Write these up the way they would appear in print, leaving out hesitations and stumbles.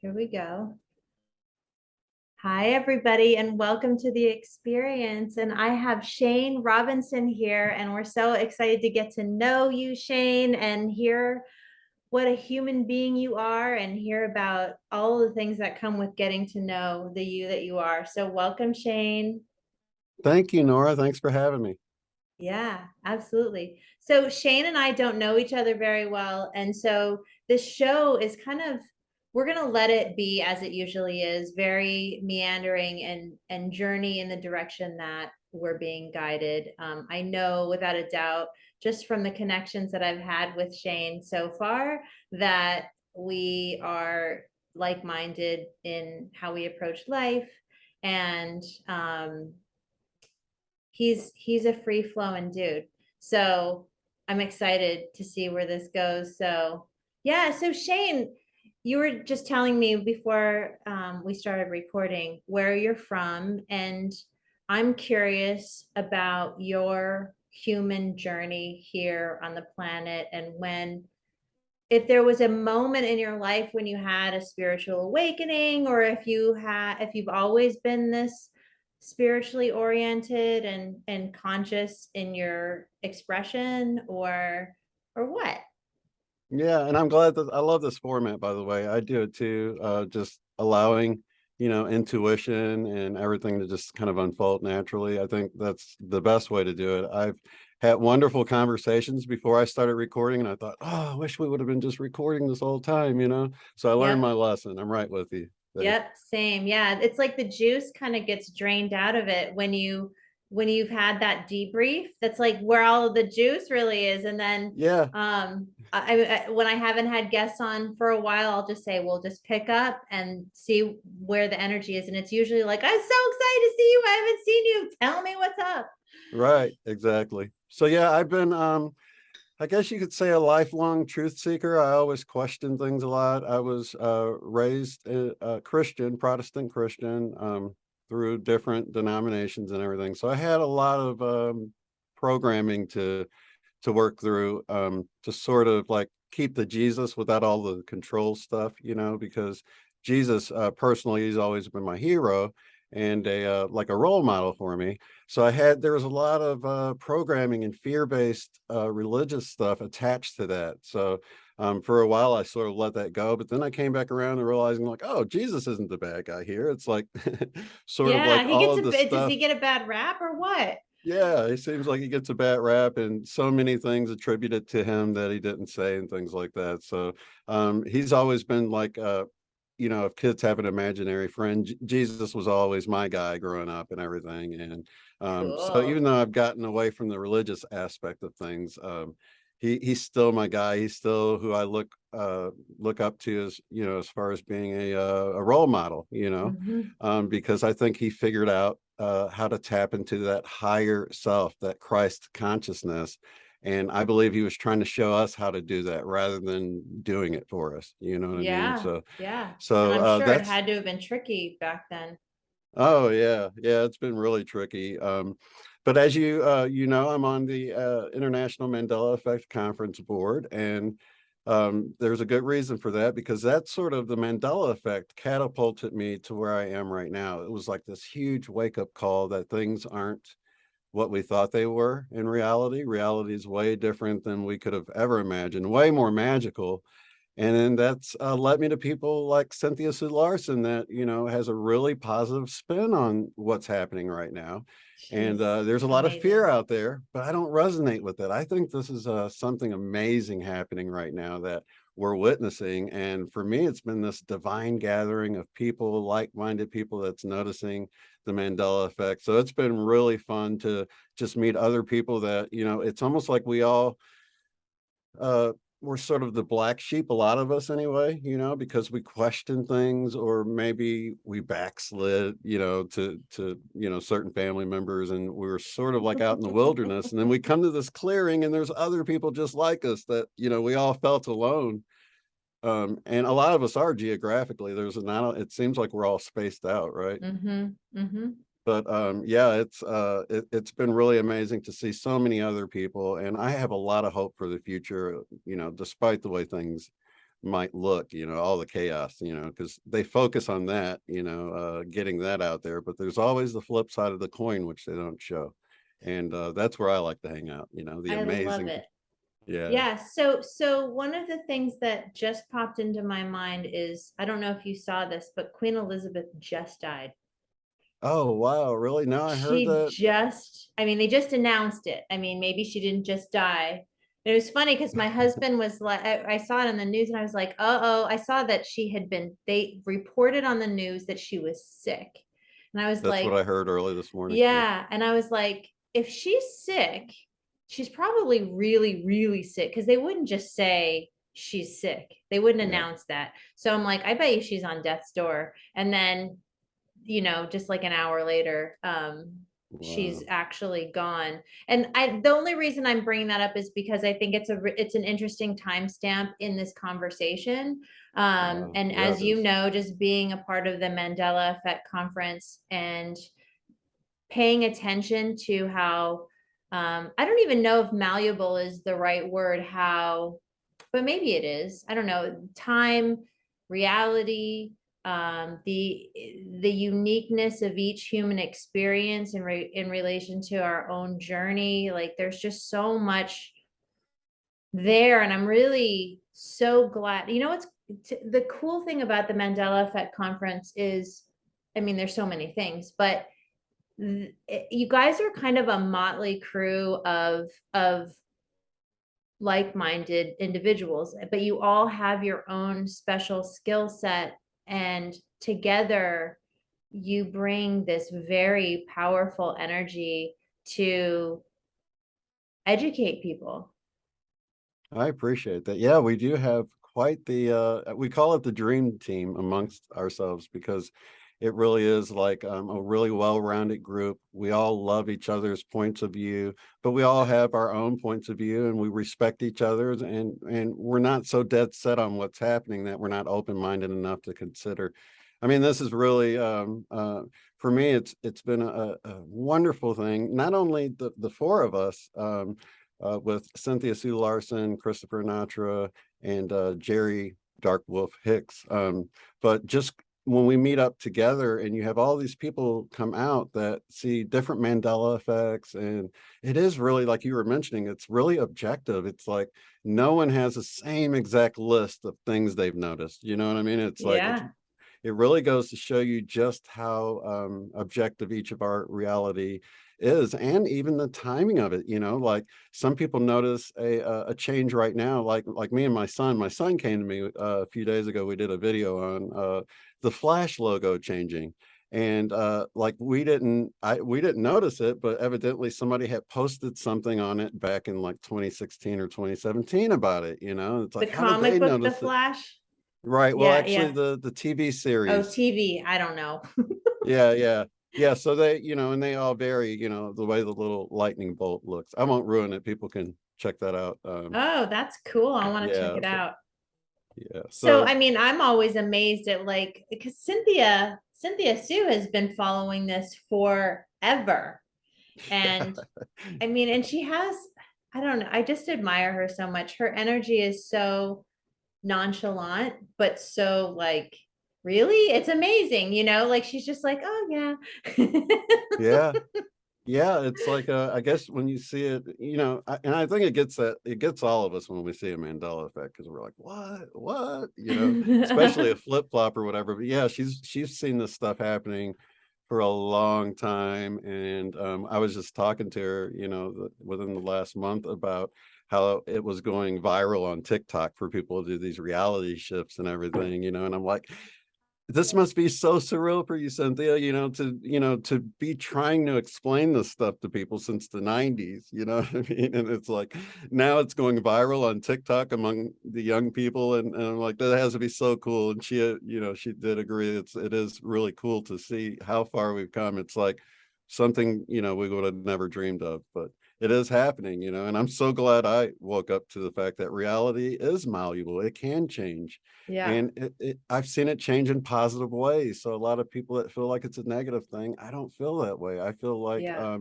Here we go. Hi, everybody, and welcome to the experience. And I have Shane Robinson here, and we're so excited to get to know you, Shane, and hear what a human being you are and hear about all the things that come with getting to know the you that you are. So, welcome, Shane. Thank you, Nora. Thanks for having me. Yeah, absolutely. So Shane and I don't know each other very well. And so this show is we're going to let it be as it usually is, very meandering and journey in the direction that we're being guided. I know without a doubt, just from the connections that I've had with Shane so far, that we are like-minded in how we approach life. And he's a free flowing dude. So I'm excited to see where this goes. So yeah, so Shane, you were just telling me before we started recording where you're from, and I'm curious about your human journey here on the planet, and if there was a moment in your life when you had a spiritual awakening, or if you've always been this spiritually oriented and conscious in your expression, or what. Yeah, and I'm glad that I love this format, by the way. I do it too. Just allowing, intuition and everything to just kind of unfold naturally. I think that's the best way to do it. I've had wonderful conversations before I started recording, and I thought, oh, I wish we would have been just recording this whole time. So I learned Yep. my lesson. I'm right with you there. Yep, same. Yeah, it's like the juice kind of gets drained out of it when you've had that debrief. That's like where all of the juice really is. And then Yeah, when I haven't had guests on for a while, I'll just say we'll just pick up and see where the energy is. And it's usually like, I'm so excited to see you. I haven't seen you. Tell me what's up. right, exactly. So yeah, I've been I guess you could say a lifelong truth seeker. I always question things a lot. I was raised Christian, Protestant Christian, through different denominations and everything. So I had a lot of programming to work through, to sort of like keep the Jesus without all the control stuff, because Jesus, personally, he's always been my hero and a like a role model for me. So there was a lot of programming and fear-based religious stuff attached to that. So for a while I sort of let that go, but then I came back around and realizing like, oh, Jesus isn't the bad guy here. It's like sort of Yeah, like he all gets of the does he stuff. get a bad rap or what? Yeah, it seems like he gets a bad rap and so many things attributed to him that he didn't say and things like that. So he's always been like if kids have an imaginary friend, Jesus was always my guy growing up and everything. And so even Cool. though I've gotten away from the religious aspect of things, he's still my guy. He's still who I look up to as far as being a role model, Hmm. because I think he figured out how to tap into that higher self, that Christ consciousness. And I believe he was trying to show us how to do that rather than doing it for us. You know what I mean? Yeah, So, yeah. And so I'm sure it that's, had to have been tricky back then. oh yeah, yeah, it's been really tricky. But as I'm on the International Mandela Effect Conference board, and there's a good reason for that because that sort of the Mandela effect catapulted me to where I am right now. It was like this huge wake up call that things aren't what we thought they were in reality. Reality is way different than we could have ever imagined, way more magical. And then that's led me to people like Cynthia Sue Larson that, has a really positive spin on what's happening right now. And She's there's a lot of fear amazing. out there, but I don't resonate with it. I think this is something amazing happening right now that we're witnessing. And for me, it's been this divine gathering of people, like-minded people that's noticing the Mandela effect. So it's been really fun to just meet other people that, it's almost like we all uh we're sort of the black sheep, a lot of us anyway, because we question things or maybe we backslid, to certain family members, and we were sort of like out in the wilderness, and then we come to this clearing and there's other people just like us that, we all felt alone. And a lot of us are geographically, it seems like we're all spaced out, right? Mm-hmm. Mm-hmm. But yeah, it's been really amazing to see so many other people, and I have a lot of hope for the future, despite the way things might look, all the chaos, because they focus on that, getting that out there. But there's always the flip side of the coin, which they don't show. And that's where I like to hang out, the I love amazing. it. Yeah. Yeah, so one of the things that just popped into my mind is, I don't know if you saw this, but Queen Elizabeth just died. Oh, wow. Really? No, I heard She that. just, I mean, they just announced it. I mean, maybe she didn't just die. It was funny because my husband was like, I saw it on the news and I was like, oh, I saw that they reported on the news that she was sick. And I was That's what like, I heard early this morning. Yeah. yeah. And I was like, if she's sick, she's probably really, really sick because they wouldn't just say she's sick. They wouldn't Yeah. announce that. So I'm like, I bet you she's on death's door. And then, just like an hour later, she's Wow. actually gone. And the only reason I'm bringing that up is because I think it's an interesting timestamp in this conversation. Wow. And Yeah, as it you is. know, just being a part of the Mandela Effect Conference and paying attention to how, I don't even know if malleable is the right word, but maybe it is. I don't know. Time, reality, the uniqueness of each human experience in relation to our own journey. Like there's just so much there, and I'm really so glad. What's the cool thing about the Mandela Effect Conference is, I mean, there's so many things, but you guys are kind of a motley crew of like-minded individuals, but you all have your own special skill set, and together you bring this very powerful energy to educate people. I appreciate that. Yeah, we do have quite the we call it the dream team amongst ourselves because it really is like a really well-rounded group. We all love each other's points of view, but we all have our own points of view and we respect each other's, and we're not so dead set on what's happening that we're not open-minded enough to consider. I mean, this is really for me, it's been a wonderful thing. Not only the four of us, with Cynthia Sue Larson, Christopher Natra, and Jerry Dark Wolf Hicks. But just when we meet up together and you have all these people come out that see different Mandela effects, and it is really like you were mentioning, it's really objective. It's like no one has the same exact list of things they've noticed. You know what I mean? It's like Yeah. it really goes to show you just how objective each of our reality is, and even the timing of it. Like some people notice a change right now, like me and my son. My son came to me a few days ago. We did a video on the Flash logo changing, and like we didn't notice it, but evidently somebody had posted something on it back in like 2016 or 2017 about it. It's The like, how did comic they book, The notice it? Flash. Right. Well, Yeah, actually, yeah. the TV Oh, series. TV. I don't know. Yeah, yeah, yeah. So they, and they all vary. The way the little lightning bolt looks. I won't ruin it. People can check that out. Oh, that's cool. I want to check Yeah, it but out. yeah. So, So I mean, I'm always amazed at, like, because Cynthia Sue has been following this forever. And I mean, and she has, I don't know, I just admire her so much. Her energy is so nonchalant, but so like, really? It's amazing, like she's just like, oh yeah. yeah, yeah. It's like I guess when you see it, and I think it gets all of us when we see a Mandela effect because we're like, what, especially a flip flop or whatever. But yeah, she's seen this stuff happening for a long time. And I was just talking to her, within the last month about how it was going viral on TikTok for people to do these reality shifts and everything, and I'm like, this must be so surreal for you, Cynthia, to be trying to explain this stuff to people since the 90s, you know what I mean? And it's like now it's going viral on TikTok among the young people, and I'm like, that has to be so cool. And she, she did agree. It is really cool to see how far we've come. It's like something, we would have never dreamed of, but it is happening, and I'm so glad I woke up to the fact that reality is malleable. It can change. Yeah, And I've seen it change in positive ways. So a lot of people that feel like it's a negative thing, I don't feel that way. I feel like yeah.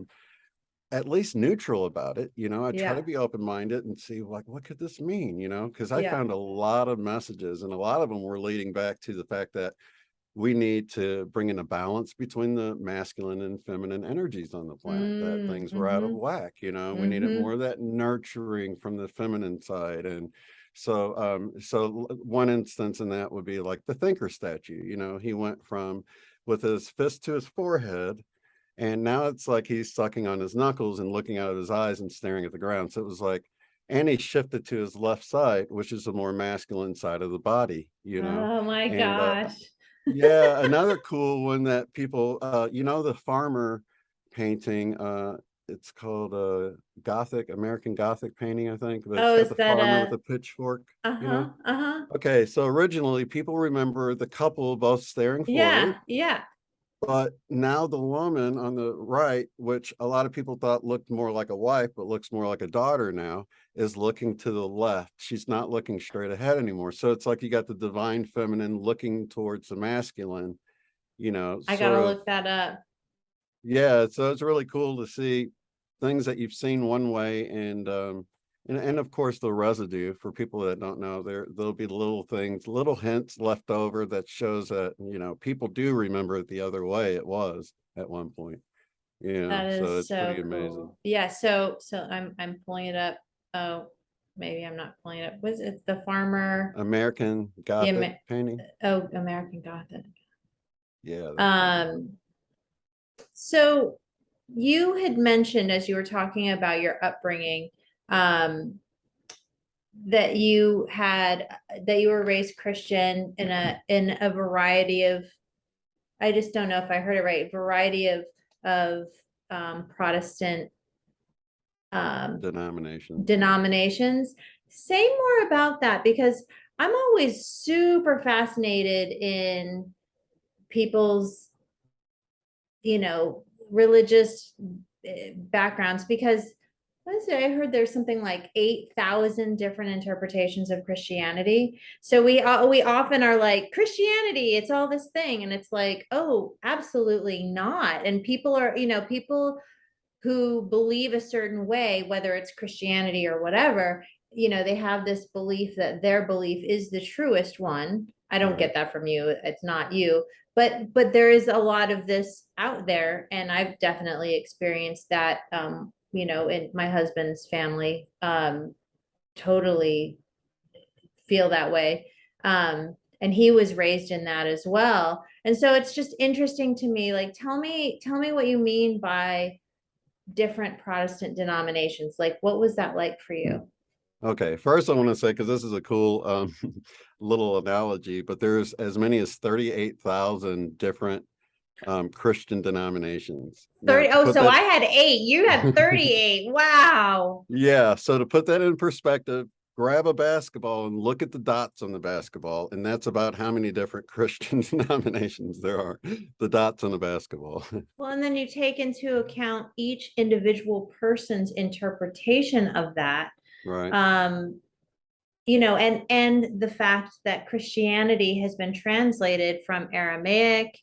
at least neutral about it. I try to Yeah. be open-minded and see, like, what could this mean? Because I Yeah. found a lot of messages, and a lot of them were leading back to the fact that we need to bring in a balance between the masculine and feminine energies on the planet, that things were out of Mm-hmm. whack. We needed Mm-hmm. more of that nurturing from the feminine side. And so one instance in that would be like the thinker statue. He went from with his fist to his forehead, and now it's like he's sucking on his knuckles and looking out of his eyes and staring at the ground. So it was like, and he shifted to his left side, which is the more masculine side of the body. Oh my And gosh. yeah, another cool one that people, the farmer painting, it's called American Gothic painting, I think, but it's Oh, got is the that farmer with the pitchfork. uh-huh, uh-huh. Okay, so originally people remember the couple both staring forward, Yeah, yeah. but now the woman on the right, which a lot of people thought looked more like a wife, but looks more like a daughter now, is looking to the left. She's not looking straight ahead anymore. So it's like you got the divine feminine looking towards the masculine, I sort gotta of. look that up. Yeah, so it's really cool to see things that you've seen one way, and of course the residue for people that don't know, there'll be little things, little hints left over that shows that people do remember it the other way it was at one point. That So is it's pretty so amazing. cool. Yeah, so I'm pulling it up. Oh, maybe I'm not pulling it up. Was it the farmer? American The Gothic painting. American Gothic. Yeah, that's the one. Um, so you had mentioned as you were talking about your upbringing, um, that you were raised Christian in a variety of, I just don't know if I heard it right, variety of Protestant Denominations. Yeah. denominations. Say more about that, because I'm always super fascinated in people's, religious backgrounds, because what is it? I heard there's something like 8,000 different interpretations of Christianity. So we often are like, Christianity, it's all this thing, and it's like, oh, absolutely not. And people who believe a certain way, whether it's Christianity or whatever, they have this belief that their belief is the truest one. I don't Right. get that from you. It's not you. But there is a lot of this out there, and I've definitely experienced that, in my husband's family, totally feel that way. And he was raised in that as well. And so it's just interesting to me, like, tell me what you mean by different Protestant denominations. Like, what was that like for you? Okay, first I want to say, because this is a cool little analogy, but there's as many as 38,000 different Christian denominations. Now, 30. to Oh, put so that, I had 8. You had 38. Wow. yeah, so to put that in perspective, grab a basketball and look at the dots on the basketball, and that's about how many different Christian denominations there are, the dots on the basketball. Well, and then you take into account each individual person's interpretation of that. Right. Um, and the fact that Christianity has been translated from Aramaic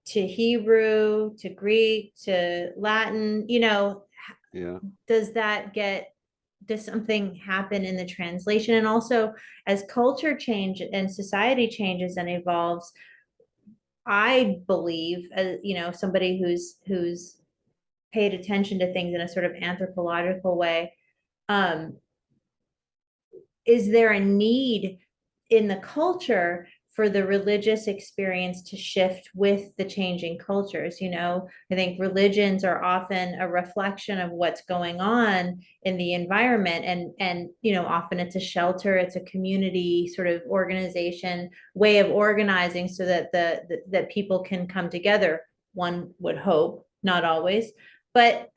to Hebrew to Greek to Latin, Yeah. does something happen in the translation? And also, as culture change and society changes and evolves, I believe, somebody who's paid attention to things in a sort of anthropological way, um, is there a need in the culture for the religious experience to shift with the changing cultures? I think religions are often a reflection of what's going on in the environment, and often it's a shelter, it's a community sort of organization, way of organizing, so that that people can come together, one would hope, not always. But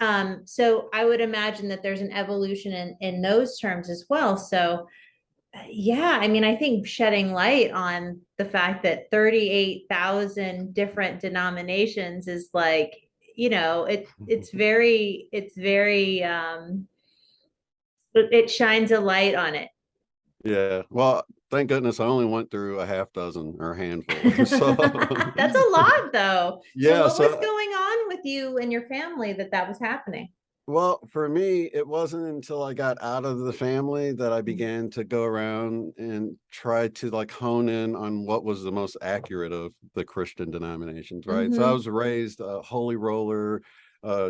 so I would imagine that there's an evolution in those terms as well. So yeah, I mean, I think shedding light on the fact that 38,000 different denominations is like, it's very it shines a light on it. Yeah. Well, thank goodness I only went through a half dozen or a handful. So That's a lot though. So yeah, what was so going on with you and your family that was happening? Well, for me, it wasn't until I got out of the family that I Mm. began to go around and try to like hone in on what was the most accurate of the Christian denominations, right? So I Mhm. was raised Holy Roller,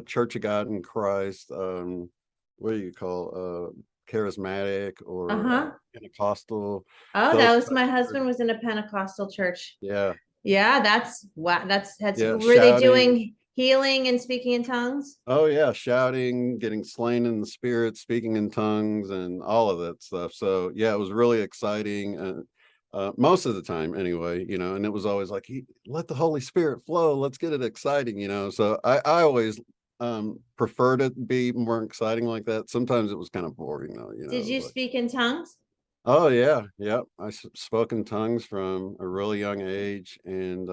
Church of God in Christ, what do you call charismatic or Uh-huh. Pentecostal, Oh, that those was my types of husband churches. was in a Pentecostal church. Yeah, Yeah, that's wow. That's yeah, were they shouting. doing healing and speaking in tongues? Oh yeah, shouting, getting slain in the spirit, speaking in tongues, and all of that stuff. So yeah, it was really exciting, most of the time, anyway. And it was always like, "Let the Holy Spirit flow. Let's get it exciting." So I always preferred it to be more exciting like that. Sometimes it was kind of boring though. Did It was you like, speak in tongues? oh yeah, yeah. Spoke in tongues from a really young age, and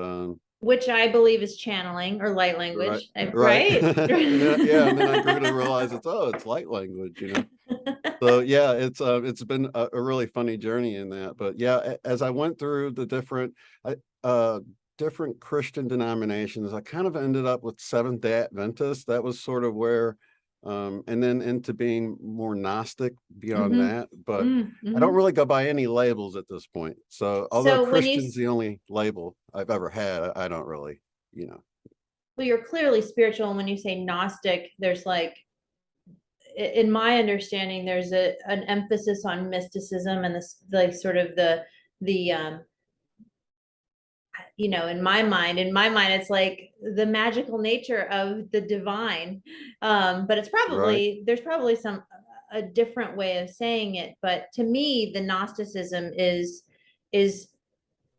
Which I believe is channeling or light right, language, right. right? And then I grew to realize it's light language. So yeah, it's been a really funny journey in that. But yeah, as I went through the I, different Christian denominations, I kind of ended up with Seventh Day Adventist. That was sort of where, and then into being more Gnostic beyond Hmm. that. But I don't Hmm. really go by any labels at this point. So although So when Christian's the only label I've ever had, I don't really, you know. well, you're clearly spiritual, and when you say Gnostic, there's like, in my understanding, there's an emphasis on mysticism and this like sort of the in my mind, it's like the magical nature of the divine. But Right. there's probably some a different way of saying it. But to me, the Gnosticism is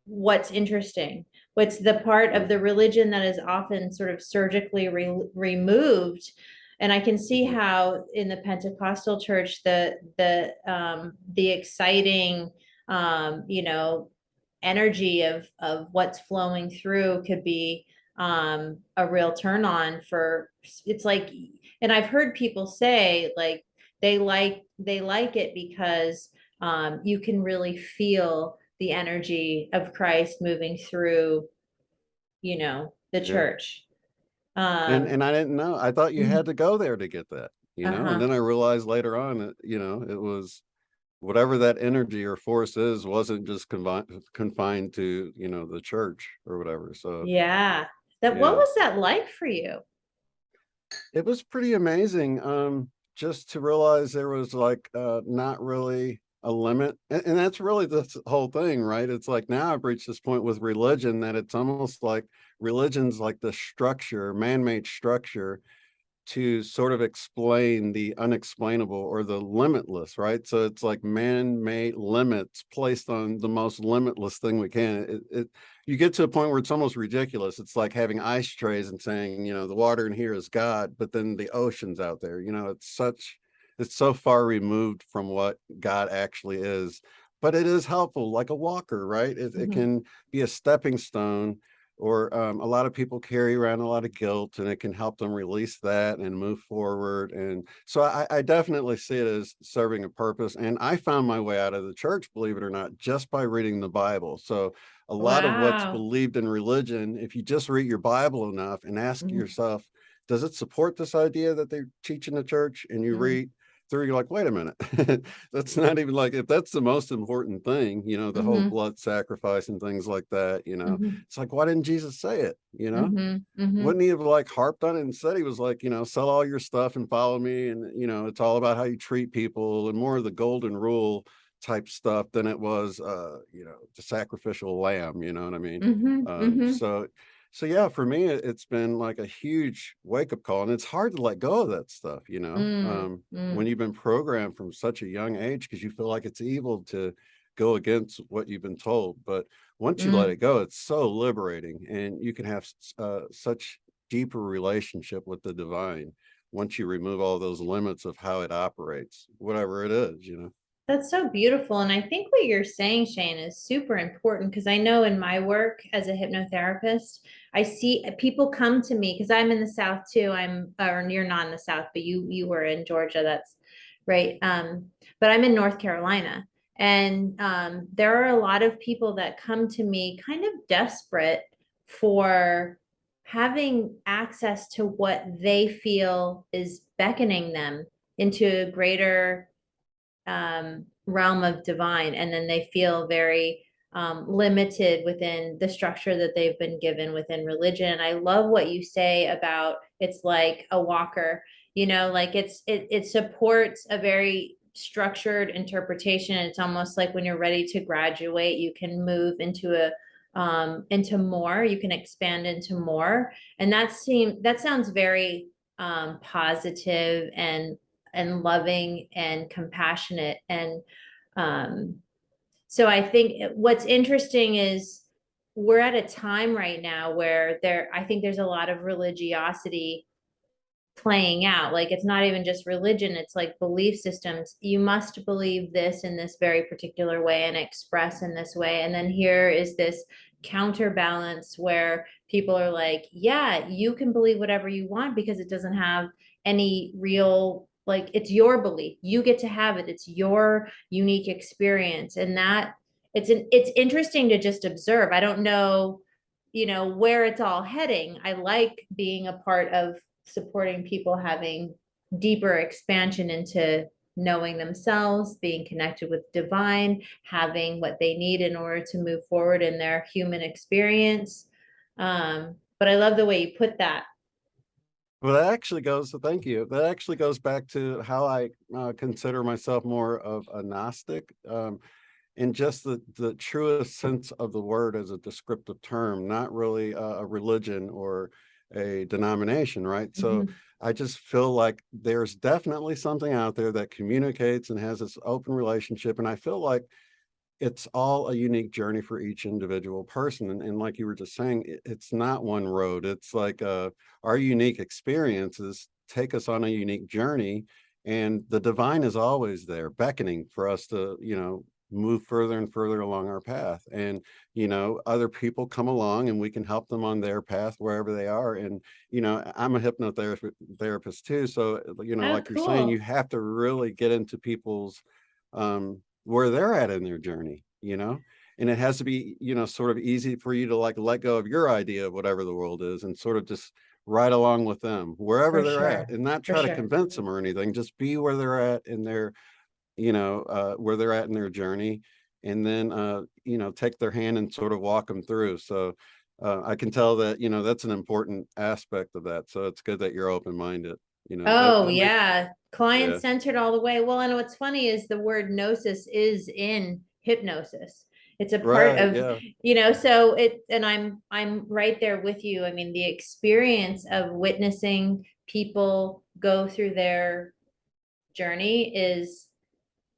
what's interesting. What's the part of Mm-hmm. the religion that is often sort of surgically removed. And I can see Mm-hmm. how in the Pentecostal church the exciting energy of what's flowing through could be a real turn on for it's like, and I've heard people say like they like it because you can really feel the energy of Christ moving through, the Yeah. church. And I didn't know. I thought you had Mhm. to go there to get that. And Uh-huh. then I realized later on that, it was whatever that energy or force is wasn't just confined to, the church or whatever. So, Yeah. What yeah, was that like for you? it was pretty amazing. Just to realize there was like not really a limit. And that's really the whole thing, right? It's like now I've reached this point with religion that it's almost like religion's like the structure, man-made structure to sort of explain the unexplainable or the limitless, right? So it's like man-made limits placed on the most limitless thing we can. You get to a point where it's almost ridiculous. It's like having ice trays and saying, the water in here is God, but then the ocean's out there. It's so far removed from what God actually is. But it is helpful, like a walker, right? It Mhm. can be a stepping stone, or a lot of people carry around a lot of guilt, and it can help them release that and move forward. And so I definitely see it as serving a purpose. And I found my way out of the church, believe it or not, just by reading the Bible. So a lot of what's Wow. believed in religion, if you just read your Bible enough and ask Mhm. yourself, does it support this idea that they teach in the church? And you Mhm. read through, you're like, wait a minute. That's not even like, if that's the most important thing, the whole Mhm. blood sacrifice and things like that. Mhm. It's like, why didn't Jesus say it? Mhm. Mhm. Wouldn't he have like harped on it and said he was like, sell all your stuff and follow me? And, it's all about how you treat people and more of the golden rule type stuff than it was, the sacrificial lamb, you know what I mean? Mhm. Um, Mhm. so, so yeah, for me, it's been like a huge wake up call, and it's hard to let go of that stuff. Mm. When Mm. you've been programmed from such a young age, because you feel like it's evil to go against what you've been told. But once you let Mm. it go, it's so liberating, and you can have such deeper relationship with the divine once you remove all those limits of how it operates, whatever it is. That's so beautiful. And I think what you're saying, Shane, is super important because I know in my work as a hypnotherapist, I see people come to me because I'm in the South too. Or you're not in the South, but you were in Georgia. That's right. But I'm in North Carolina. And there are a lot of people that come to me kind of desperate for having access to what they feel is beckoning them into a greater realm of divine, and then they feel very limited within the structure that they've been given within religion. And I love what you say about it's like a walker, like it supports a very structured interpretation. It's almost like when you're ready to graduate, you can move into more, you can expand into more. And that sounds very positive and loving and compassionate. And um, so I think what's interesting is we're at a time right now where I think there's a lot of religiosity playing out. Like it's not even just religion, it's like belief systems. You must believe this in this very particular way and express in this way. And then here is this counterbalance where people are like, yeah, you can believe whatever you want because it doesn't have any real, like, it's your belief. You get to have it. It's your unique experience. And that it's interesting to just observe. I don't know, where it's all heading. I like being a part of supporting people having deeper expansion into knowing themselves, being connected with divine, having what they need in order to move forward in their human experience. But I love the way you put that. Well, that actually goes, so thank you. That actually goes back to how I consider myself more of a Gnostic, in just the truest sense of the word as a descriptive term, not really a religion or a denomination, right? So Mhm. I just feel like there's definitely something out there that communicates and has this open relationship. And I feel like it's all a unique journey for each individual person. And like you were just saying, it's not one road. It's like our unique experiences take us on a unique journey. And the divine is always there, beckoning for us to, move further and further along our path. And, other people come along and we can help them on their path wherever they are. And, I'm a hypnotherapist therapist too. So, Oh, like you're saying, you cool. have to really get into people's where they're at in their journey, and it has to be, sort of easy for you to like let go of your idea of whatever the world is and sort of just ride along with them wherever For they're at sure. and not For try to sure. convince them or anything. Just be where they're at in their, where they're at in their journey, and then, take their hand and sort of walk them through. So I can tell that, that's an important aspect of that. So it's good that you're open minded. Oh, That makes, yeah. Client yeah, centered all the way. Well, and what's funny is the word gnosis is in hypnosis. It's a part right, of, yeah. so and I'm right there with you. I mean, the experience of witnessing people go through their journey is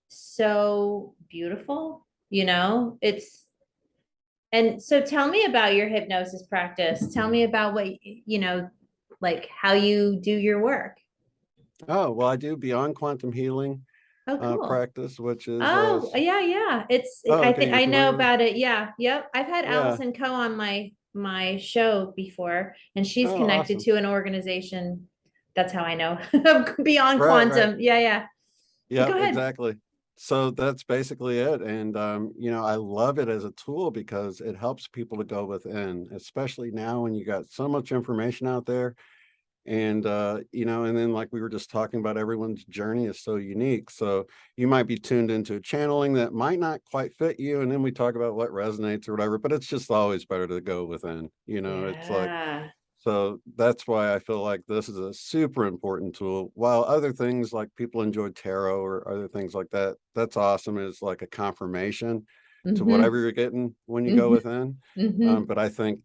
so beautiful, and so tell me about your hypnosis practice. Tell me about what, like how you do your work. Oh, well, I do beyond quantum healing Oh, cool. practice, which is Oh, yeah, yeah. oh, I okay, think you're I know familiar? about it. Yeah, yep. I've had Yeah. Allison Coe on my show before, and she's Oh, connected awesome. to an organization. That's how I know Beyond Right, right. Quantum. Yeah, yeah. Yeah, Go ahead. exactly. So that's basically it. And I love it as a tool because it helps people to go within, especially now when you got so much information out there. And and then like we were just talking about, everyone's journey is so unique. So you might be tuned into a channeling that might not quite fit you, and then we talk about what resonates or whatever, but it's just always better to go within. It's like, Yeah. so that's why I feel like this is a super important tool. While other things like people enjoy tarot or other things like that, that's awesome. It's like a confirmation to Mm-hmm. whatever you're getting when you go Mm-hmm. within. Mm-hmm. But I think,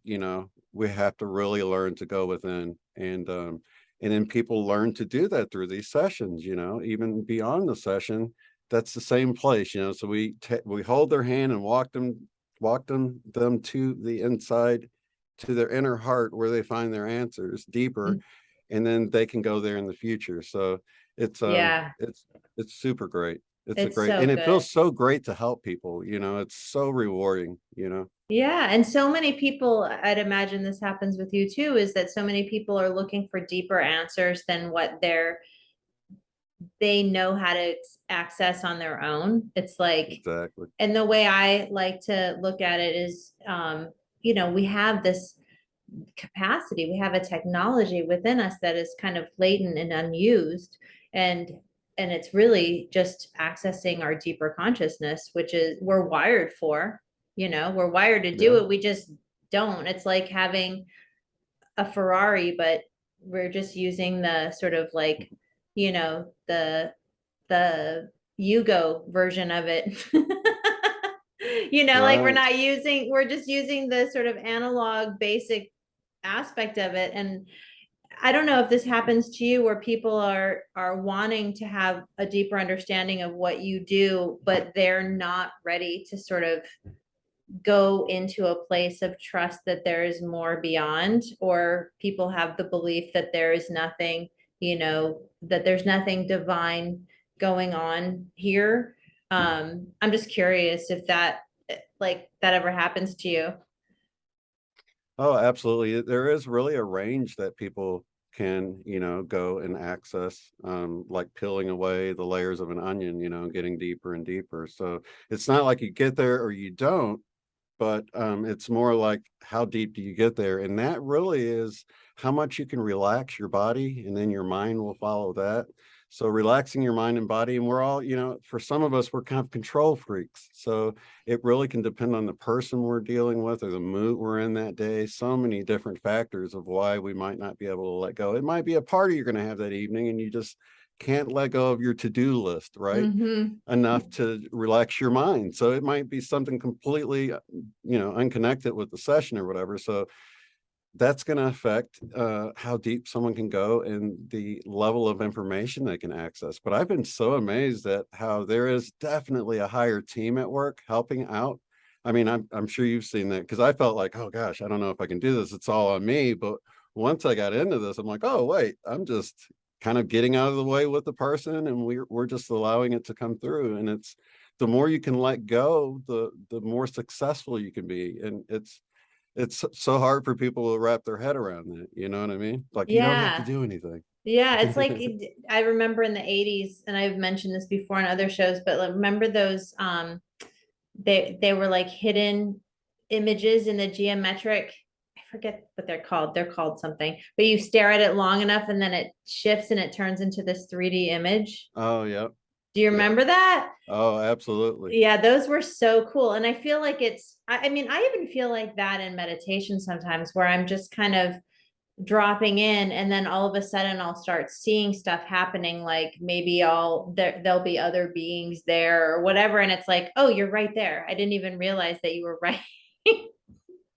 we have to really learn to go within, and then people learn to do that through these sessions, even beyond the session, that's the same place, so we hold their hand and walk them to the inside, to their inner heart where they find their answers deeper, and then they can go there in the future. So it's Yeah. it's super great. It's a It's great, so and it good. feels so great to help people, it's so rewarding. Yeah, and so many people, I'd imagine this happens with you too, is that so many people are looking for deeper answers than what they know how to access on their own. It's like, Exactly. and the way I like to look at it is, we have capacity. We have a technology within us that is kind of latent and unused. And it's really just accessing our deeper consciousness, which is we're wired for, we're wired to do Yeah. it. We just don't. It's like having a Ferrari, but we're just using the sort of like, the Yugo version of it. Like Right. we're just using the sort of analog basic aspect of it. And I don't know if this happens to you where people are wanting to have a deeper understanding of what you do, but they're not ready to sort of go into a place of trust that there is more beyond, or people have the belief that there is nothing, that there's nothing divine going on here. I'm just curious if that like that ever happens to you. Oh, absolutely. There is really a range that people can, go and access, like peeling away the layers of an onion, getting deeper and deeper. So it's not like you get there or you don't, but it's more like how deep do you get there? And that really is how much you can relax your body, and then your mind will follow that. So relaxing your mind and body, and we're all, for some of us, we're kind of control freaks. So it really can depend on the person we're dealing with or the mood we're in that day. So many different factors of why we might not be able to let go. It might be a party you're going to have that evening, and you just can't let go of your to-do list, right? Mm-hmm. Enough to relax your mind. So it might be something completely, unconnected with the session or whatever. So that's going to affect how deep someone can go and the level of information they can access. But I've been so amazed at how there is definitely a higher team at work helping out. I mean, I'm sure you've seen that, because I felt like, oh gosh, I don't know if I can do this. It's all on me. But once I got into this, I'm like, oh wait, I'm just kind of getting out of the way with the person, and we're just allowing it to come through. And it's the more you can let go, the more successful you can be. And it's so hard for people to wrap their head around that, you know what I mean? Like, you don't have to Yeah. do anything. Yeah, it's like I remember in the 80s, and I've mentioned this before on other shows, but like, remember those they were like hidden images in the geometric, I forget what they're called. They're called something, but you stare at it long enough and then it shifts and it turns into this 3D image. Oh, yep, Do you yep. remember that? Oh, absolutely. Yeah, those were so cool. And I feel like I mean, I even feel like that in meditation sometimes where I'm just kind of dropping in, and then all of a sudden I'll start seeing stuff happening, like maybe there'll be other beings there or whatever, and it's like, oh, you're right there, I didn't even realize that you were right.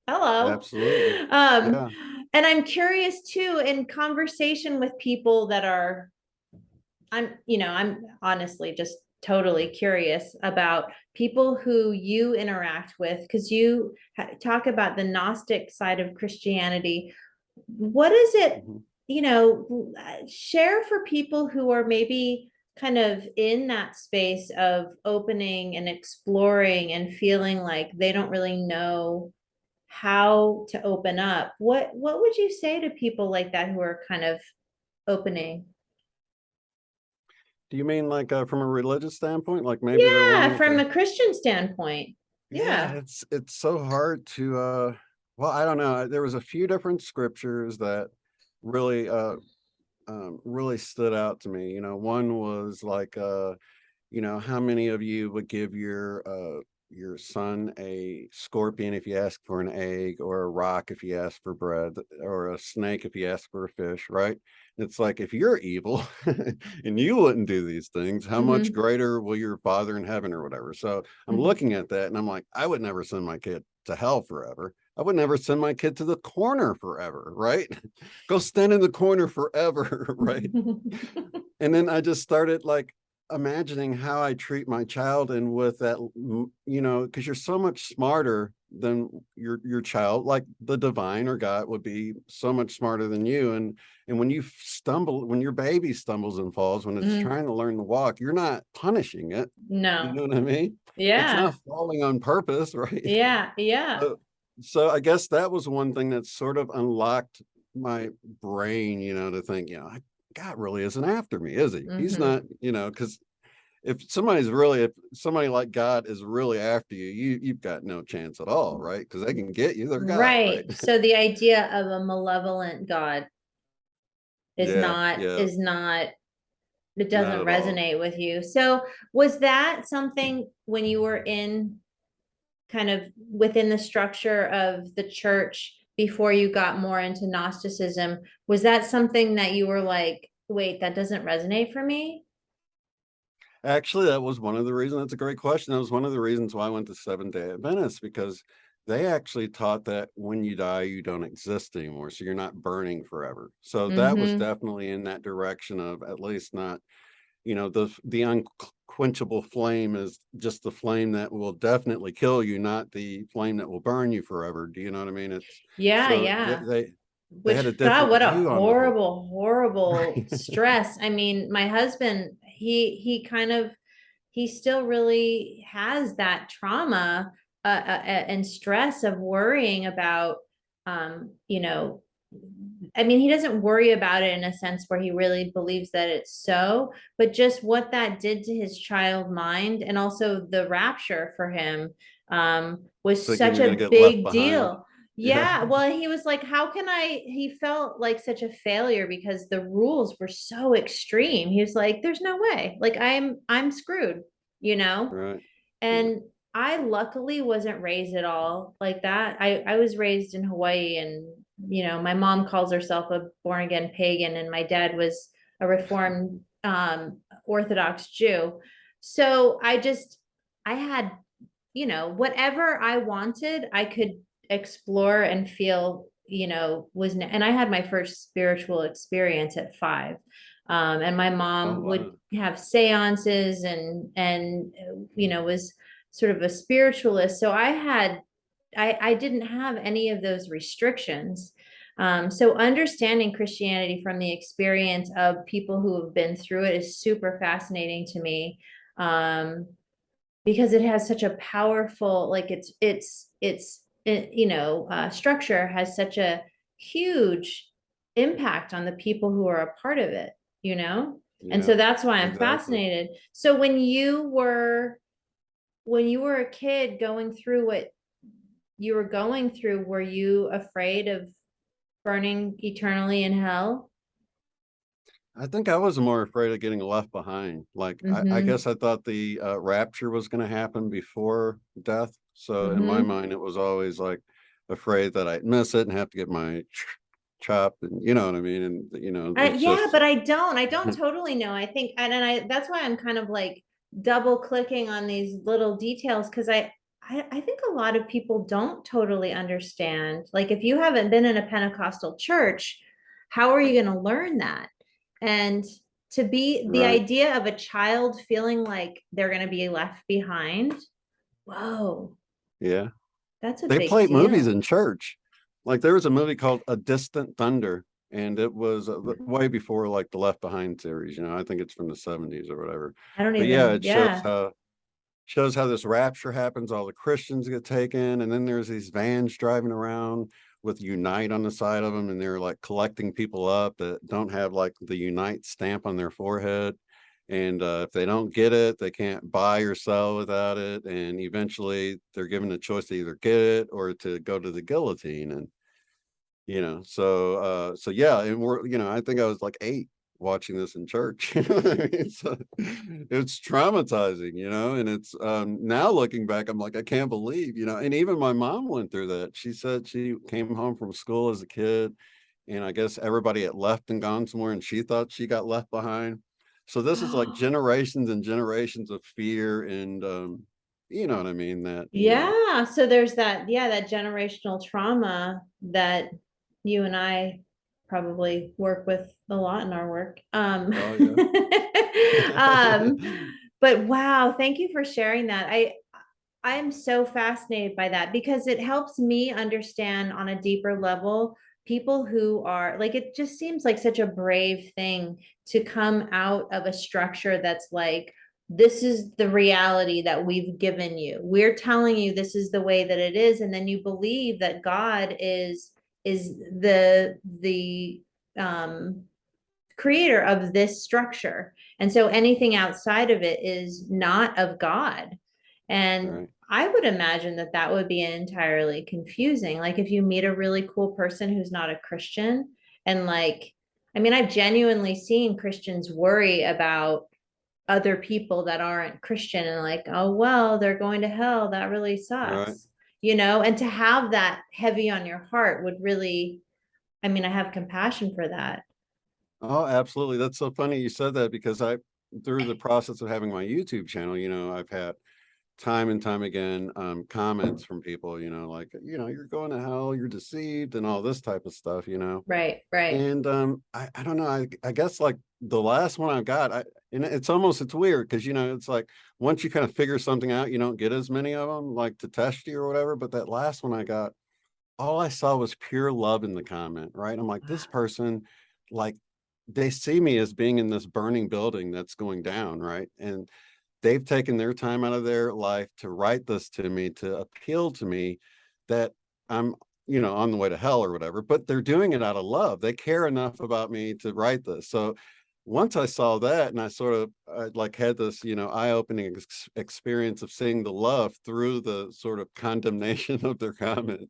Hello. Absolutely. um Yeah. and I'm curious too, in conversation with people that are, I'm honestly just totally curious about people who you interact with, because you talk about the Gnostic side of Christianity. What is it, Mhm. share for people who are maybe kind of in that space of opening and exploring and feeling like they don't really know how to open up. What would you say to people like that who are kind of opening? Do you mean like from a religious standpoint? Like maybe they're Yeah, wanting from to. a Christian standpoint. Yeah, Yeah. it's so hard to well, I don't know. There was a few different scriptures that really really stood out to me. One was like how many of you would give your son a scorpion if you ask for an egg, or a rock if you ask for bread, or a snake if you ask for a fish, right? It's like, if you're evil and you wouldn't do these things, how much Hmm. greater will your father in heaven, or whatever? So I'm Hmm. looking at that and I'm like, I would never send my kid to hell forever. I would never send my kid to the corner forever, right? Go stand in the corner forever, right? And then I just started like imagining how I treat my child, and with that, because you're so much smarter than your child, like the divine or God would be so much smarter than you. And when you stumble, when your baby stumbles and falls, when it's Hmm. trying to learn to walk, you're not punishing it. You No. know what I mean? It's Yeah. not falling on purpose, right? Yeah. Yeah. So, so I guess that was one thing that sort of unlocked my brain, to think, God really isn't after me, is he? He's Hmm. not, because if somebody like God is really after you, you've got no chance at all, right? Because they can get you, they're God, right? Right. So the idea of a malevolent God is Yeah, not, yeah, it not doesn't at all. resonate with you. So was that something when you were in kind of within the structure of the church before you got more into Gnosticism? Was that something that you were like, wait, that doesn't resonate for me? Actually, that was one of the reasons. That's a great question. That was one of the reasons why I went to Seventh-day Adventists, because they actually taught that when you die, you don't exist anymore. So you're not burning forever. So that was Mm-hmm. definitely in that direction of at least not, the unquenchable flame is just the flame that will definitely kill you, not the flame that will burn you forever. Do you know what I mean? It's Yeah, so yeah. they had Which, a God, different what a view on the whole. horrible, horrible Right. stress. I mean, my husband, he kind of, he still really has that trauma and stress of worrying about, you know, I mean, he doesn't worry about it in a sense where he really believes that it's so, but just what that did to his child mind and also the rapture for him was Thinking such you're gonna a get left big behind. deal. Yeah. Yeah, well, he was like, how can I? He felt like such a failure because the rules were so extreme. He was like, there's no way. Like I'm screwed, you know? Right. Yeah. And I luckily wasn't raised at all like that. I was raised in Hawaii, and my mom calls herself a born again pagan and my dad was a reformed Orthodox Jew. So I had, whatever I wanted, I could explore and feel, and I had my first spiritual experience at 5. And my Oh mom would wow. have seances and was sort of a spiritualist. So I didn't have any of those restrictions. So understanding Christianity from the experience of people who have been through it is super fascinating to me. Because it has such a powerful, like structure has such a huge impact on the people who are a part of it, you know? And Yeah, so that's why I'm exactly. fascinated. So when you were a kid going through what you were going through, were you afraid of burning eternally in hell? I think I was more afraid of getting left behind. Like I Mm-hmm. guess I thought the rapture was going to happen before death. So in my Mm-hmm. mind, it was always like afraid that I'd miss it and have to get my chopped, and you know what I mean. And it's Yeah, just but I don't totally know. I think, and that's why I'm kind of like double clicking on these little details because I think a lot of people don't totally understand. Like, if you haven't been in a Pentecostal church, how are you going to learn that? And to be the right. idea of a child feeling like they're going to be left behind. Whoa, Yeah, that's a they big played movies deal. in church. Like there was a movie called A Distant Thunder, and it was way before like the Left Behind series. I think it's from the '70s or whatever. I don't But yeah, even, it yeah. shows how this rapture happens. All the Christians get taken, and then there's these vans driving around with Unite on the side of them, and they're like collecting people up that don't have like the Unite stamp on their forehead. And if they don't get it, they can't buy or sell without it. And eventually, they're given a choice to either get it or to go to the guillotine. And so yeah, and I think I was like 8 watching this in church. You know what I mean? So it's traumatizing, and it's now looking back, I'm like, I can't believe, and even my mom went through that. She said she came home from school as a kid, and I guess everybody had left and gone somewhere, and she thought she got left behind. So this is like generations and generations of fear and you know what I mean? That, Yeah, so there's that, yeah, that generational trauma that you and I probably work with a lot in our work. oh yeah. Um, but wow, thank you for sharing that. I am so fascinated by that because it helps me understand on a deeper level people who are like, it just seems like such a brave thing to come out of a structure that's like, this is the reality that we've given you. We're telling you this is the way that it is, and then you believe that God is the um creator of this structure. And so anything outside of it is not of God. And Right. I would imagine that that would be entirely confusing. Like if you meet a really cool person who's not a Christian, and like, I mean, I've genuinely seen Christians worry about other people that aren't Christian and like, oh, well, they're going to hell. That really Right. sucks, you know? And to have that heavy on your heart would really, I mean, I have compassion for that. Oh, absolutely. That's so funny you said that because through the process of having my YouTube channel, I've had time and time again, comments from people, like, you're going to hell, you're deceived and all this type of stuff. Right, right. And I don't know, I guess like the last one I got, and it's weird because it's like once you kind of figure something out, you don't get as many of them like to test you or whatever. But that last one I got, all I saw was pure love in the comment, right? I'm like, this person, like, they see me as being in this burning building that's going down, right? And they've taken their time out of their life to write this to me, to appeal to me that I'm, on the way to hell or whatever, but they're doing it out of love. They care enough about me to write this. So once I saw that and I sort of like had this, eye-opening experience of seeing the love through the sort of condemnation of their comment.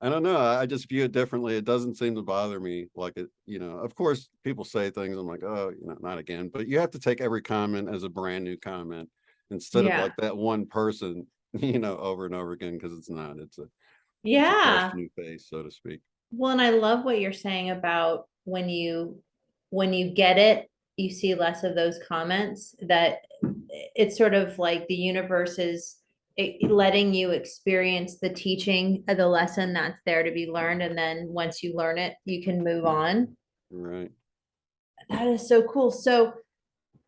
I don't know. I just view it differently. It doesn't seem to bother me like it, of course people say things. I'm like, oh, not again, but you have to take every comment as a brand new comment instead of Yeah. like that one person, over and over again. Cause it's not, it's a fresh Yeah. new face, so to speak. Well, and I love what you're saying about when you get it, you see less of those comments, that it's sort of like the universe is letting you experience the teaching of the lesson that's there to be learned. And then once you learn it, you can move on. Right. That is so cool. So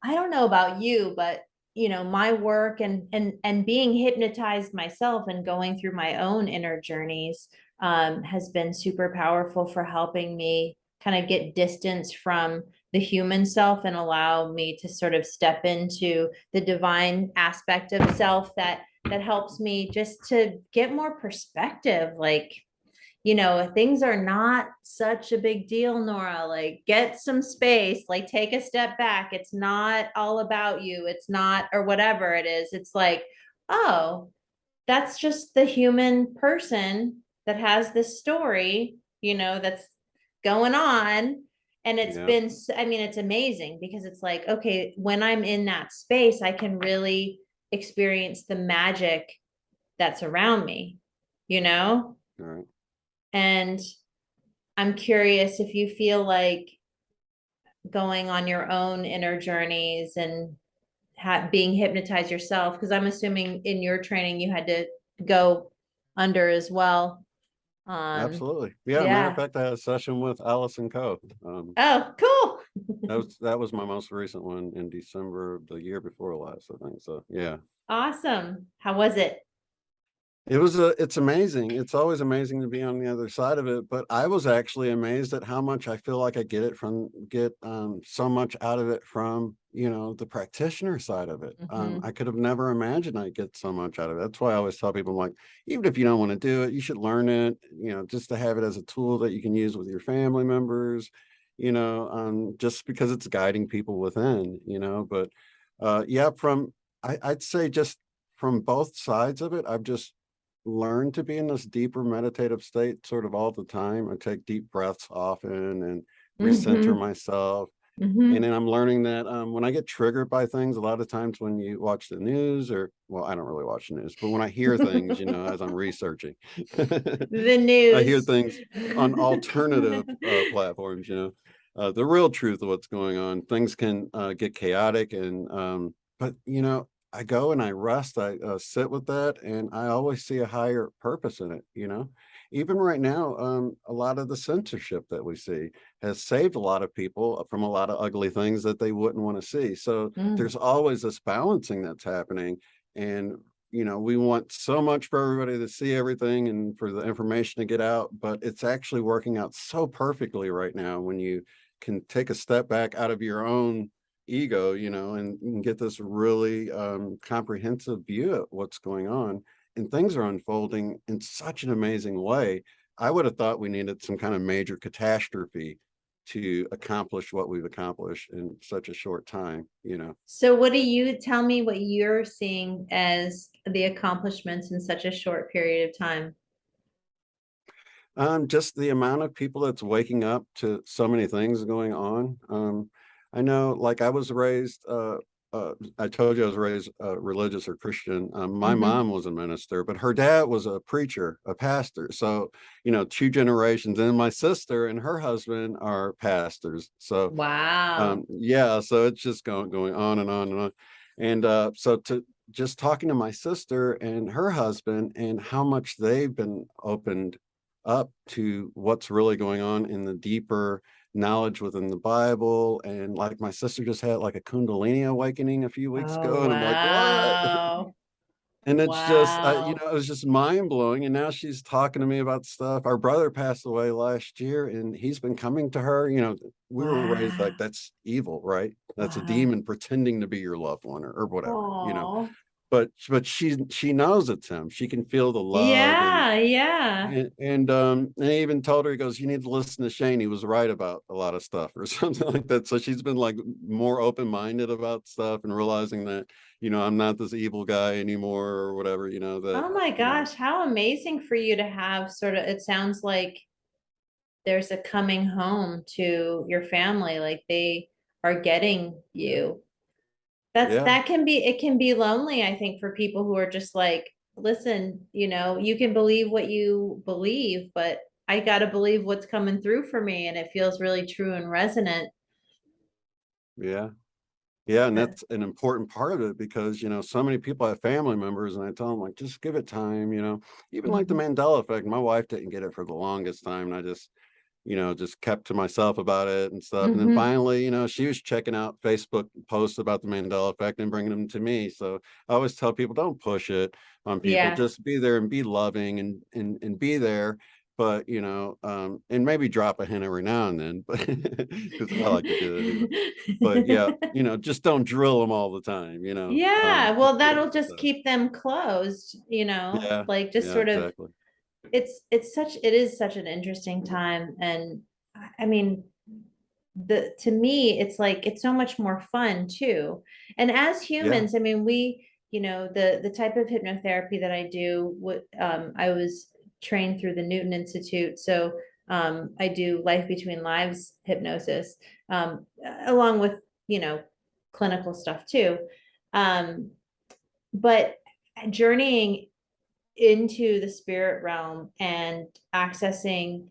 I don't know about you, but my work and being hypnotized myself and going through my own inner journeys has been super powerful for helping me kind of get distance from the human self and allow me to sort of step into the divine aspect of self that helps me just to get more perspective. Like, things are not such a big deal, Nora. Like, get some space, like, take a step back. It's not all about you. It's not, or whatever it is. It's like, oh, that's just the human person that has this story, that's going on. And it's Yeah. been, I mean, it's amazing because it's like, okay, when I'm in that space, I can really experience the magic that's around me, you know? All right. And I'm curious if you feel like going on your own inner journeys and being hypnotized yourself, because I'm assuming in your training you had to go under as well. Um, Absolutely. Yeah. Matter of yeah. fact, I had a session with Allison Coe. Oh, cool. That was my most recent one in December of the year before last, I think. So yeah. Awesome. How was it? It's amazing. It's always amazing to be on the other side of it, but I was actually amazed at how much I feel like I get so much out of it from, the practitioner side of it. Hmm. I could have never imagined I'd get so much out of it. That's why I always tell people, I'm like, even if you don't want to do it, you should learn it, just to have it as a tool that you can use with your family members, just because it's guiding people within, but yeah, I'd say just from both sides of it, I've just learn to be in this deeper meditative state sort of all the time. I take deep breaths often and recenter Hmm. myself. And Hmm. then I'm learning that when I get triggered by things, a lot of times when you watch the news or, well, I don't really watch the news, but when I hear things, as I'm researching, The I hear news. things on alternative platforms, the real truth of what's going on. Things can get chaotic but I go and I rest, I sit with that, and I always see a higher purpose in it. Even right now, a lot of the censorship that we see has saved a lot of people from a lot of ugly things that they wouldn't want to see. So Mm. there's always this balancing that's happening. And we want so much for everybody to see everything and for the information to get out, but it's actually working out so perfectly right now when you can take a step back out of your own ego, and get this really comprehensive view of what's going on. And things are unfolding in such an amazing way. I would have thought we needed some kind of major catastrophe to accomplish what we've accomplished in such a short time, you know. So what do you tell me what you're seeing as the accomplishments in such a short period of time? Just the amount of people that's waking up to so many things going on. I know, like I was raised, I told you I was raised religious or Christian. My Mhm. mom was a minister, but her dad was a preacher, a pastor. So, you know, two generations. And my sister and her husband are pastors. So, Wow. yeah, so it's just going on and on and on. And so to just talking to my sister and her husband and how much they've been opened up to what's really going on in the deeper knowledge within the Bible. And like my sister just had like a Kundalini awakening a few weeks Oh, ago, and I'm like, what? wow. And it's just, you Wow. know, it was just mind blowing. And now she's talking to me about stuff. Our brother passed away last year, and he's been coming to her. You know, we were raised Wow. like that's evil, right? That's a Wow. demon pretending to be your loved one, or whatever, you know. Oh. But she knows it's him. She can feel the love, Yeah, yeah. and I even told her, he goes, you need to listen to Shane. He was right about a lot of stuff or something like that. So she's been like more open-minded about stuff and realizing that, you know, I'm not this evil guy anymore or whatever, you know, that, Oh my you know, gosh, how amazing for you to have sort of, it sounds like there's a coming home to your family, like they are getting you. yeah, That can be, it can be lonely, I think, for people who are just like, listen, you can believe what you believe, but I gotta believe what's coming through for me, and it feels really true and resonant. yeah. Yeah, and But that's an important part of it because, you know, so many people have family members and I tell them like, just give it time, you know, even like the mhm, Mandela effect. My wife didn't get it for the longest time. And I just, you know, just kept to myself about it and stuff. And then mhm. finally, you know, she was checking out Facebook posts about the Mandela effect and bringing them to me. So I always tell people, don't push it on people. Yeah. Just be there and be loving and be there. But you know, and maybe drop a hint every now and then, but because I like to do that anyway. But yeah, you know, just don't drill them all the time. You know, Yeah, just well, give them that'll some just time. keep them closed, Yeah, like just yeah, sort of, exactly. it is such an interesting time. And I mean, to me, it's like, it's so much more fun too. And as Yeah. humans, I mean, the type of hypnotherapy that I do, I was trained through the Newton Institute. So, I do life between lives hypnosis, along with, you know, clinical stuff too. Um, but journeying into the spirit realm and accessing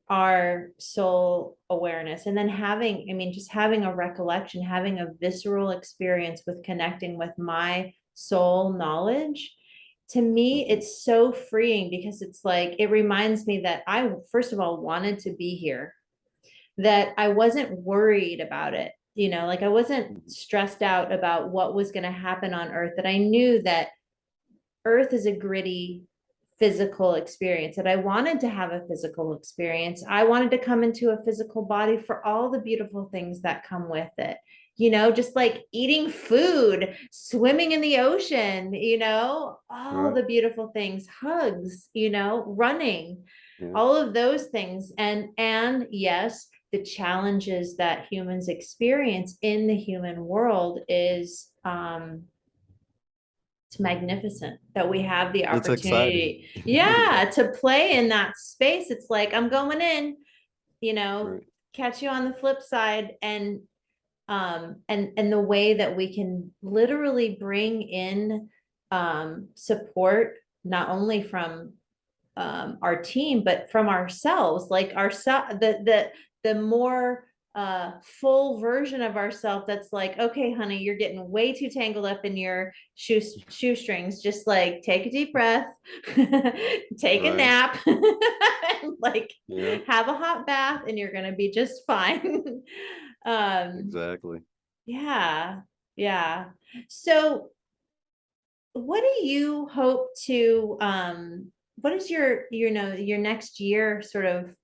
our soul awareness, and then having, I mean, just having a recollection, having a visceral experience with connecting with my soul knowledge, to me Hmm. it's so freeing, because it's like, it reminds me that I first of all wanted to be here, that I wasn't worried about it, like I wasn't Hmm. stressed out about what was going to happen on earth, that I knew that earth is a gritty physical experience, that I wanted to have a physical experience. I wanted to come into a physical body for all the beautiful things that come with it. Just like eating food, swimming in the ocean, all Right. the beautiful things, hugs, running, Yeah. all of those things. And yes, the challenges that humans experience in the human world is it's magnificent that we have the It's exciting. opportunity, yeah, Yeah. to play in that space. It's like, I'm going in, Right. catch you on the flip side. And the way that we can literally bring in support, not only from our team, but from ourselves, like the more full version of ourselves, that's like, okay, honey, you're getting way too tangled up in your shoestrings, just like take a deep breath, take a Right. nap, like Yeah, have a hot bath, and you're gonna be just fine. um exactly. yeah, yeah. So what do you hope to what is your next year sort of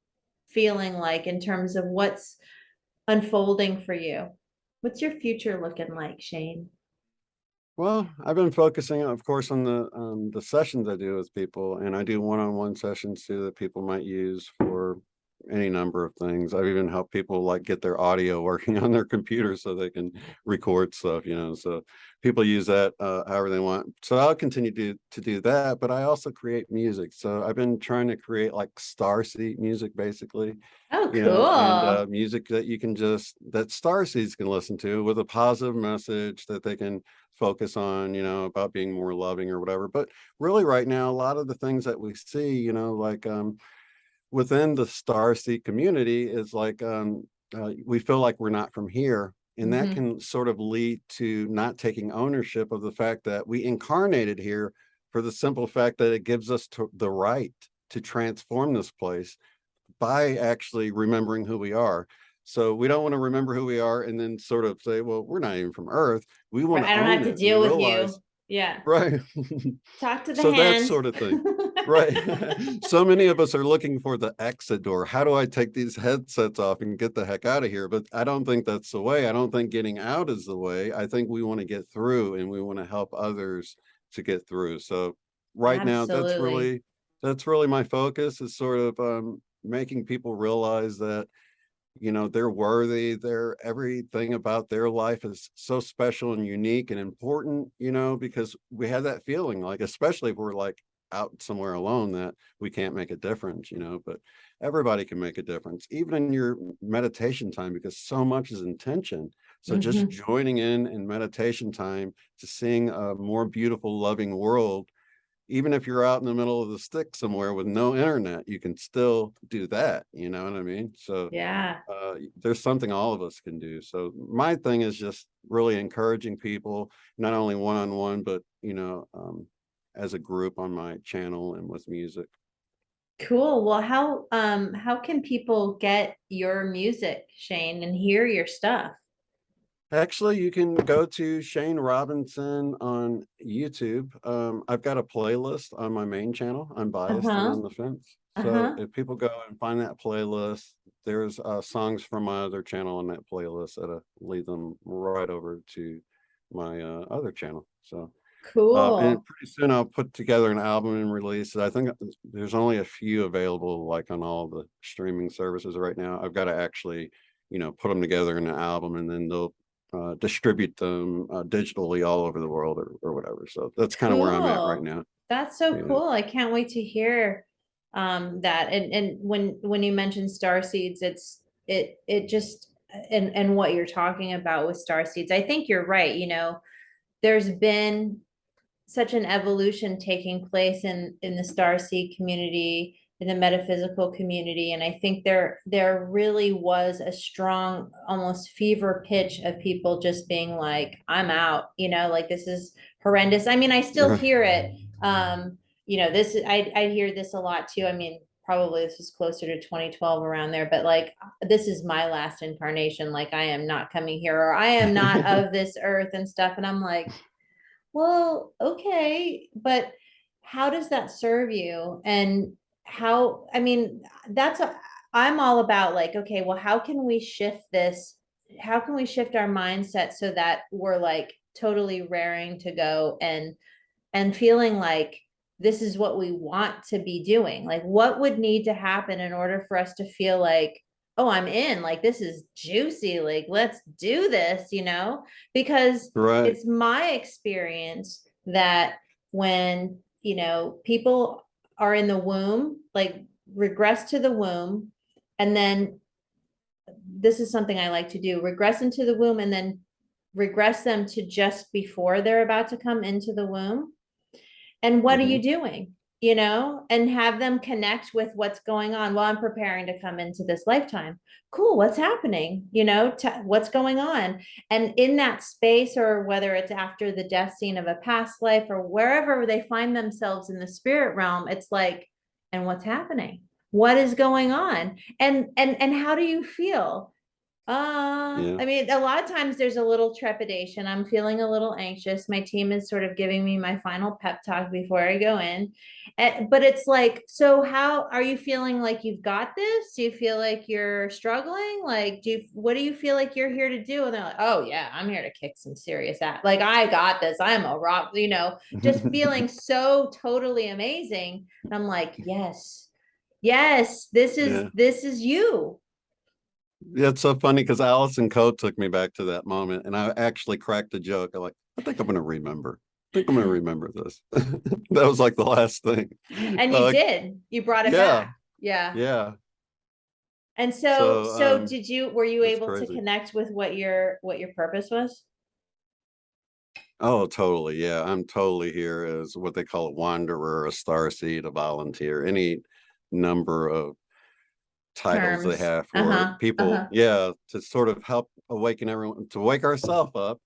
feeling like, in terms of what's unfolding for you? What's your future looking like, Shane? Well, I've been focusing, of course, on the sessions I do with people, and I do one-on-one sessions too that people might use for, any number of things. I've even helped people like get their audio working on their computer so they can record stuff, so people use that however they want. So I'll continue to do that, but I also create music. So I've been trying to create like starseed music basically, Oh, and cool. music that you can that starseeds can listen to with a positive message that they can focus on, about being more loving or whatever. But really right now, a lot of the things that we see, like within the starseed community is like we feel like we're not from here, and that Hmm. can sort of lead to not taking ownership of the fact that we incarnated here for the simple fact that it gives us the right to transform this place by actually remembering who we are. So we don't want to remember who we are and then sort of say, well, we're not even from Earth. We want Right. to I don't own have to it and deal with you. realize, Yeah. right. Talk to the So that hands. sort of thing. Right. So many of us are looking for the exit door. How do I take these headsets off and get the heck out of here? But I don't think that's the way. I don't think getting out is the way. I think we want to get through, and we want to help others to get through. So right now, Absolutely. that's really my focus, is sort of making people realize that they're worthy. They're, everything about their life is so special and unique and important, because we have that feeling, like, especially if we're like out somewhere alone, that we can't make a difference, but everybody can make a difference, even in your meditation time, because so much is intention. So just Hmm. joining in meditation time to seeing a more beautiful, loving world, even if you're out in the middle of the stick somewhere with no internet, you can still do that. You know what I mean? So Yeah. there's something all of us can do. So my thing is just really encouraging people, not only one-on-one, but as a group on my channel and with music. Cool. Well, how can people get your music, Shane, and hear your stuff? Actually, you can go to Shane Robinson on YouTube. I've got a playlist on my main channel, Unbiased and Uh-huh. on the Fence. So Uh-huh. if people go and find that playlist, there's songs from my other channel on that playlist that lead them right over to my other channel. So and Cool. pretty soon I'll put together an album and release it. I think there's only a few available, like on all the streaming services right now. I've got to actually, put them together in an album, and then they'll distribute them digitally all over the world, or whatever. So that's kind of where I'm at right Cool. now. That's so Yeah. cool. I can't wait to hear that. And when you mentioned star seeds, it just and what you're talking about with star seeds, I think you're right. There's been such an evolution taking place in the starseed community, in the metaphysical community, and I think there really was a strong, almost fever pitch of people just being like, I'm out, like this is horrendous. I mean, I still Right. hear it. This I hear this a lot too. I mean, probably this was closer to 2012, around there, but like, this is my last incarnation, like I am not coming here, or I am not of this earth and stuff, and I'm like, well, okay, but how does that serve you? And I mean, I'm all about like, okay, well, how can we shift this? How can we shift our mindset so that we're like totally raring to go and feeling like this is what we want to be doing? Like, what would need to happen in order for us to feel like, oh, I'm in, like, this is juicy, like, let's do this, because Right. it's my experience that when, people are in the womb, like regress to the womb, and then this is something I like to do, regress into the womb and then regress them to just before they're about to come into the womb, and what are Hmm. you doing, and have them connect with what's going on while I'm preparing to come into this lifetime. Cool, what's happening, what's going on. And in that space, or whether it's after the death scene of a past life or wherever they find themselves in the spirit realm, it's like, and what's happening, what is going on, and how do you feel? Yeah. I mean, a lot of times there's a little trepidation. I'm feeling a little anxious. My team is sort of giving me my final pep talk before I go in. But it's like, so how are you feeling, like you've got this? Do you feel like you're struggling? Like, what do you feel like you're here to do? And they're like, oh yeah, I'm here to kick some serious ass. Like, I got this. I'm a rock, just feeling so totally amazing. And I'm like, yes, Yes, Yeah. this is you. Yeah, it's so funny because Allison Coe took me back to that moment, and I actually cracked a joke. I'm like, I think I'm gonna remember. I think I'm gonna remember this. That was like the last thing. And you did. You brought it Yeah, back. Yeah. yeah. And so So did you, were you it's able to crazy. connect with what your purpose was? Oh, totally. Yeah, I'm totally here as what they call a wanderer, a starseed, a volunteer, any number of titles they Terms. have for Uh-huh. people. Uh-huh. Yeah, to sort of help awaken everyone, to wake ourselves up,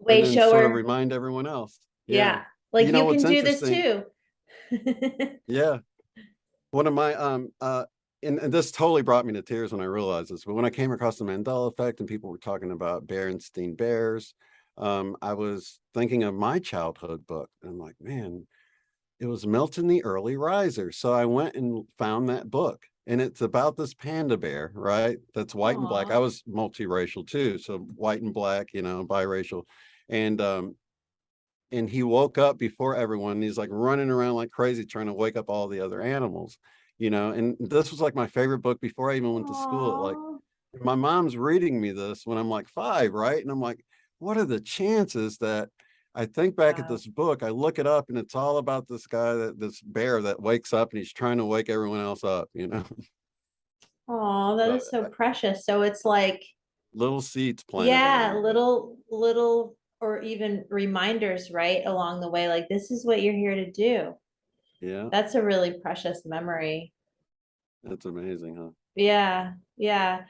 and Way then sort of shower. remind everyone else. Yeah. Yeah. Like You know you can what's do this interesting? too. Yeah. One of my and this totally brought me to tears when I realized this, but when I came across the Mandela effect and people were talking about Berenstain Bears, I was thinking of my childhood book. And I'm like, man, it was Milton the Early Riser. So I went and found that book. And it's about this panda bear, right? That's white and black. I Aw. was multiracial too. So white and black, biracial. And and he woke up before everyone. He's like running around like crazy trying to wake up all the other animals, and this was like my favorite book before I even went to school. Like Aw. my mom's reading me this when I'm like 5, right? And I'm like, what are the chances that I think back at Wow. this book, I look it up and it's all about this bear that wakes up and he's trying to wake everyone else up. Oh, that So is so precious. So it's like, little seeds planted yeah, along the way. little or even reminders, right, along the way, like this is what you're here to do. Yeah, That's a really precious memory. that's amazing, huh? Yeah, yeah.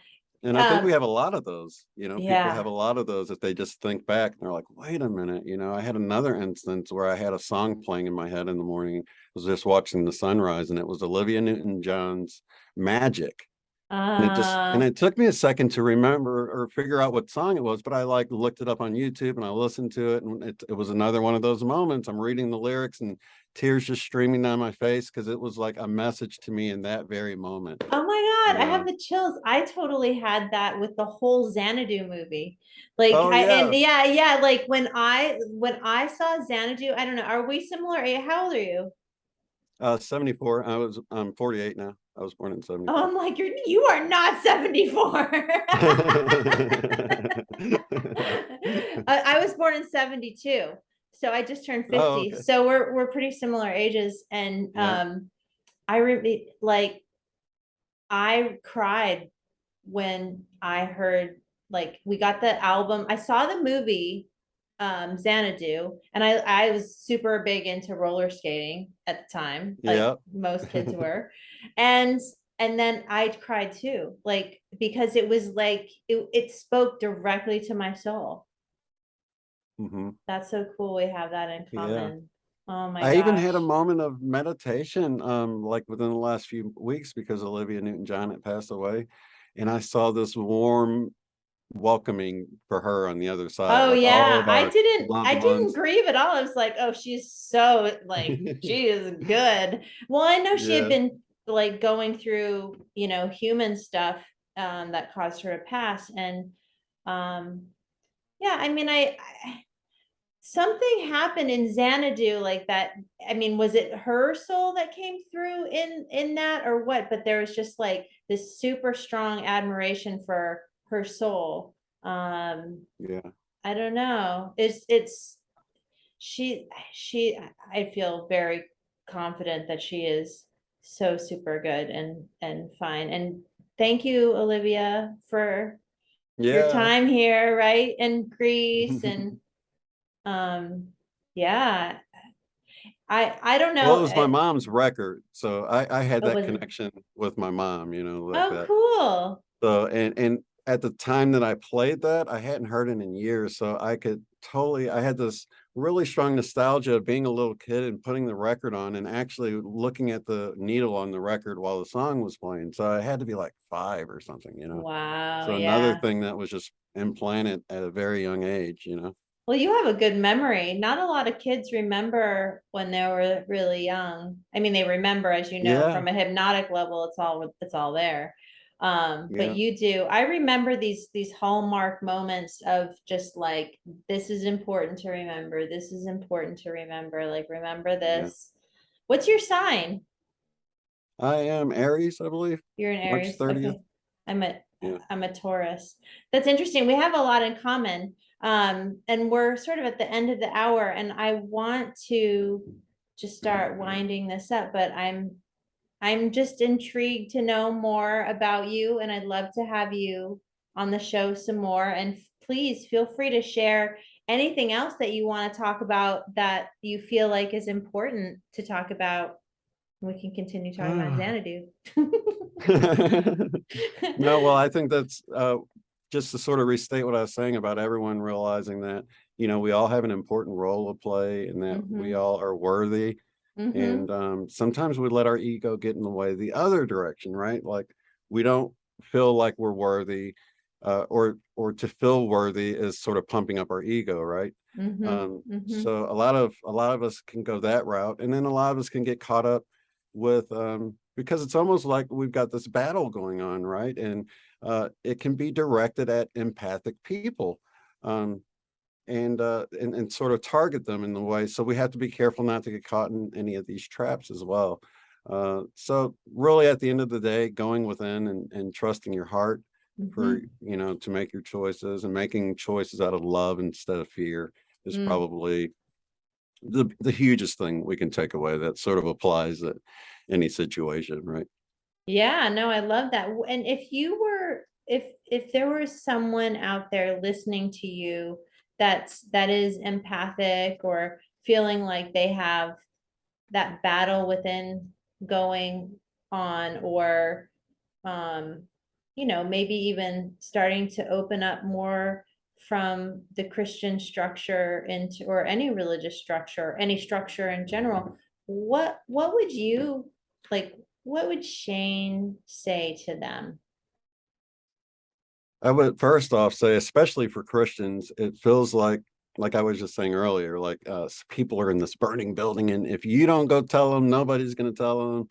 And I think we Um, have a lot of those, people yeah. have a lot of those if they just think back and they're like, wait a minute, I had another instance where I had a song playing in my head in the morning. I was just watching the sunrise and it was Olivia Newton-John's Magic. And Uh, it took me a second to remember or figure out what song it was, but I like looked it up on YouTube and I listened to it, and it was another one of those moments. I'm reading the lyrics and tears just streaming down my face because it was like a message to me in that very moment, oh my you God, I have know. the chills. I totally had that with the whole Xanadu movie. Like Oh and yeah. yeah, yeah, like when I saw Xanadu, I don't know, are we similar? How old are you? 74. I'm 48 now. I was born in Oh, 74. I'm like, you are not 74. I was born in 72. So I just turned Oh, 50. okay. So we're pretty similar ages. And Yeah. I really like I cried when I heard, like, we got the album. I saw the movie Xanadu, and I was super big into roller skating at the time, like Yeah. most kids were. And then I cried too, like because it was like it spoke directly to my soul. hmm That's so cool we have that in Yeah. common. Oh my I even had a gosh. moment of meditation, like within the last few weeks because Olivia Newton-John had passed away. And I saw this warm welcoming for her on the other side, Oh like all yeah, of our loved I didn't ones. grieve at all. I was like, oh, she's so like she is good. Well, I know she had Yeah. been like going through, human stuff that caused her to pass. And um yeah, I mean something happened in Xanadu like that. I mean, was it her soul that came through in that or what? But there was just like this super strong admiration for her soul. Yeah. I don't know. It's she I feel very confident that she is so super good and fine. And thank you, Olivia, for your Yeah. time here, right? In Greece and um yeah, I don't Well, it know. was my mom's record. So I had Oh, that was it? connection with my mom, like Oh, that. cool. So and at the time that I played that, I hadn't heard it in years. So I had this really strong nostalgia of being a little kid and putting the record on and actually looking at the needle on the record while the song was playing. So I had to be like 5 or something. Wow, So another yeah. thing that was just implanted at a very young age. Well, you have a good memory. Not a lot of kids remember when they were really young. I mean, they remember, as you know, Yeah, from a hypnotic level, it's all there. But yeah, you do. I remember these hallmark moments of just like, this is important to remember. This is important to remember. Like, remember yeah. this. What's your sign? I am Aries, I believe. You're an March Aries. 30th. Okay. I'm a Yeah. I'm a Taurus. That's interesting. We have a lot in common. And we're sort of at the end of the hour, and I want to just start winding this up, but I'm just intrigued to know more about you, and I'd love to have you on the show some more. And please feel free to share anything else that you want to talk about that you feel like is important to talk about. We can continue talking about Xanadu. No, well, I think that's just to sort of restate what I was saying about everyone realizing that, we all have an important role to play and that we Mhm. all are worthy. And Mhm. sometimes we let our ego get in the way the other direction, right? Like we don't feel like we're worthy, or to feel worthy is sort of pumping up our ego, right? Mhm. Mhm. So a lot of us can go that route, and then a lot of us can get caught up with because it's almost like we've got this battle going on, right? And it can be directed at empathic people. Um, and sort of target them in the way. So we have to be careful not to get caught in any of these traps as well. So really at the end of the day, going within and trusting your heart for, Mhm. to make your choices and making choices out of love instead of fear is Mm. probably the hugest thing we can take away that sort of applies at any situation, right? Yeah, no, I love that. And if you were, if there was someone out there listening to you that is empathic or feeling like they have that battle within going on, or maybe even starting to open up more from the Christian structure into, or any religious structure, any structure in general, what would you like, what would Shane say to them? I would first off say, especially for Christians, it feels like I was just saying earlier, like people are in this burning building, and if you don't go tell them, nobody's going to tell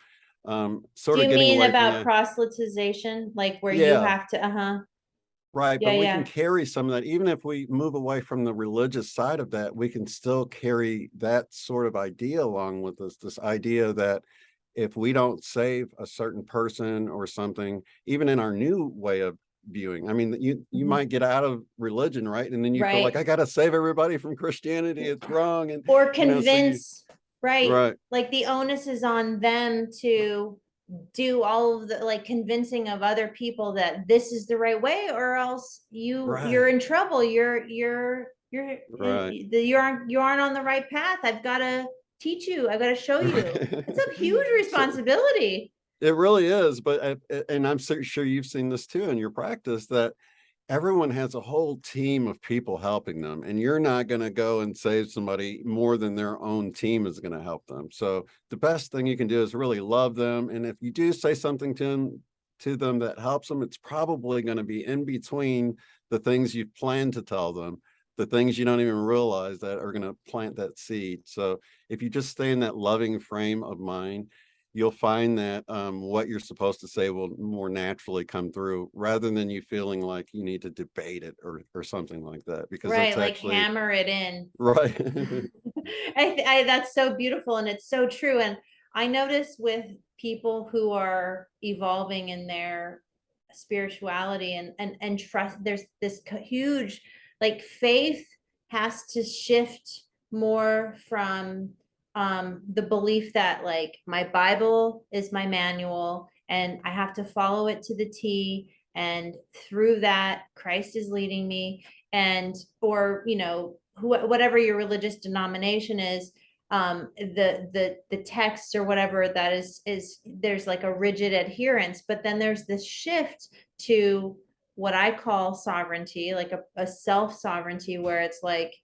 them. Do Sort of you getting mean away from about the proselytization, like where you yeah, have to, uh-huh, right. yeah, But we can yeah, carry some of that, even if we move away from the religious side of that, we can still carry that sort of idea along with us. This idea that if we don't save a certain person or something, even in our new way of viewing, I mean, you mhm, might get out of religion, right? And then you feel like right. I got to save everybody from Christianity. It's wrong, and Or so you convince, right? right, Like the onus is on them to do all of the like convincing of other people that this is the right way, or else you're right, in trouble. You're right. you aren't on the right path. I've got to teach you. I've got to show you. It's a huge So responsibility. it really is, but and I'm sure you've seen this too in your practice that everyone has a whole team of people helping them, and you're not going to go and save somebody more than their own team is going to help them. So the best thing you can do is really love them, and if you do say something to them that helps them, it's probably going to be in between the things you plan to tell them, the things you don't even realize that are going to plant that seed. So if you just stay in that loving frame of mind, you'll find that what you're supposed to say will more naturally come through rather than you feeling like you need to debate it or something like that, because that's Right, like actually hammer it in. right. That's so beautiful, and it's so true. And I notice with people who are evolving in their spirituality and trust, there's this huge, like, faith has to shift more from the belief that like my Bible is my manual and I have to follow it to the T, and through that Christ is leading me, and or whatever your religious denomination is, the text or whatever that is there's like a rigid adherence, but then there's this shift to what I call sovereignty, like a self sovereignty, where it's like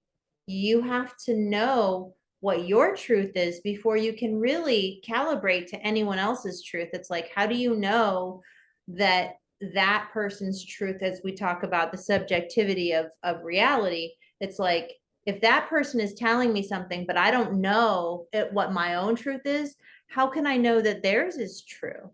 you have to know what your truth is before you can really calibrate to anyone else's truth. It's like, how do you know that that person's truth, as we talk about the subjectivity of reality, it's like if that person is telling me something but I don't know what my own truth is, how can I know that theirs is true?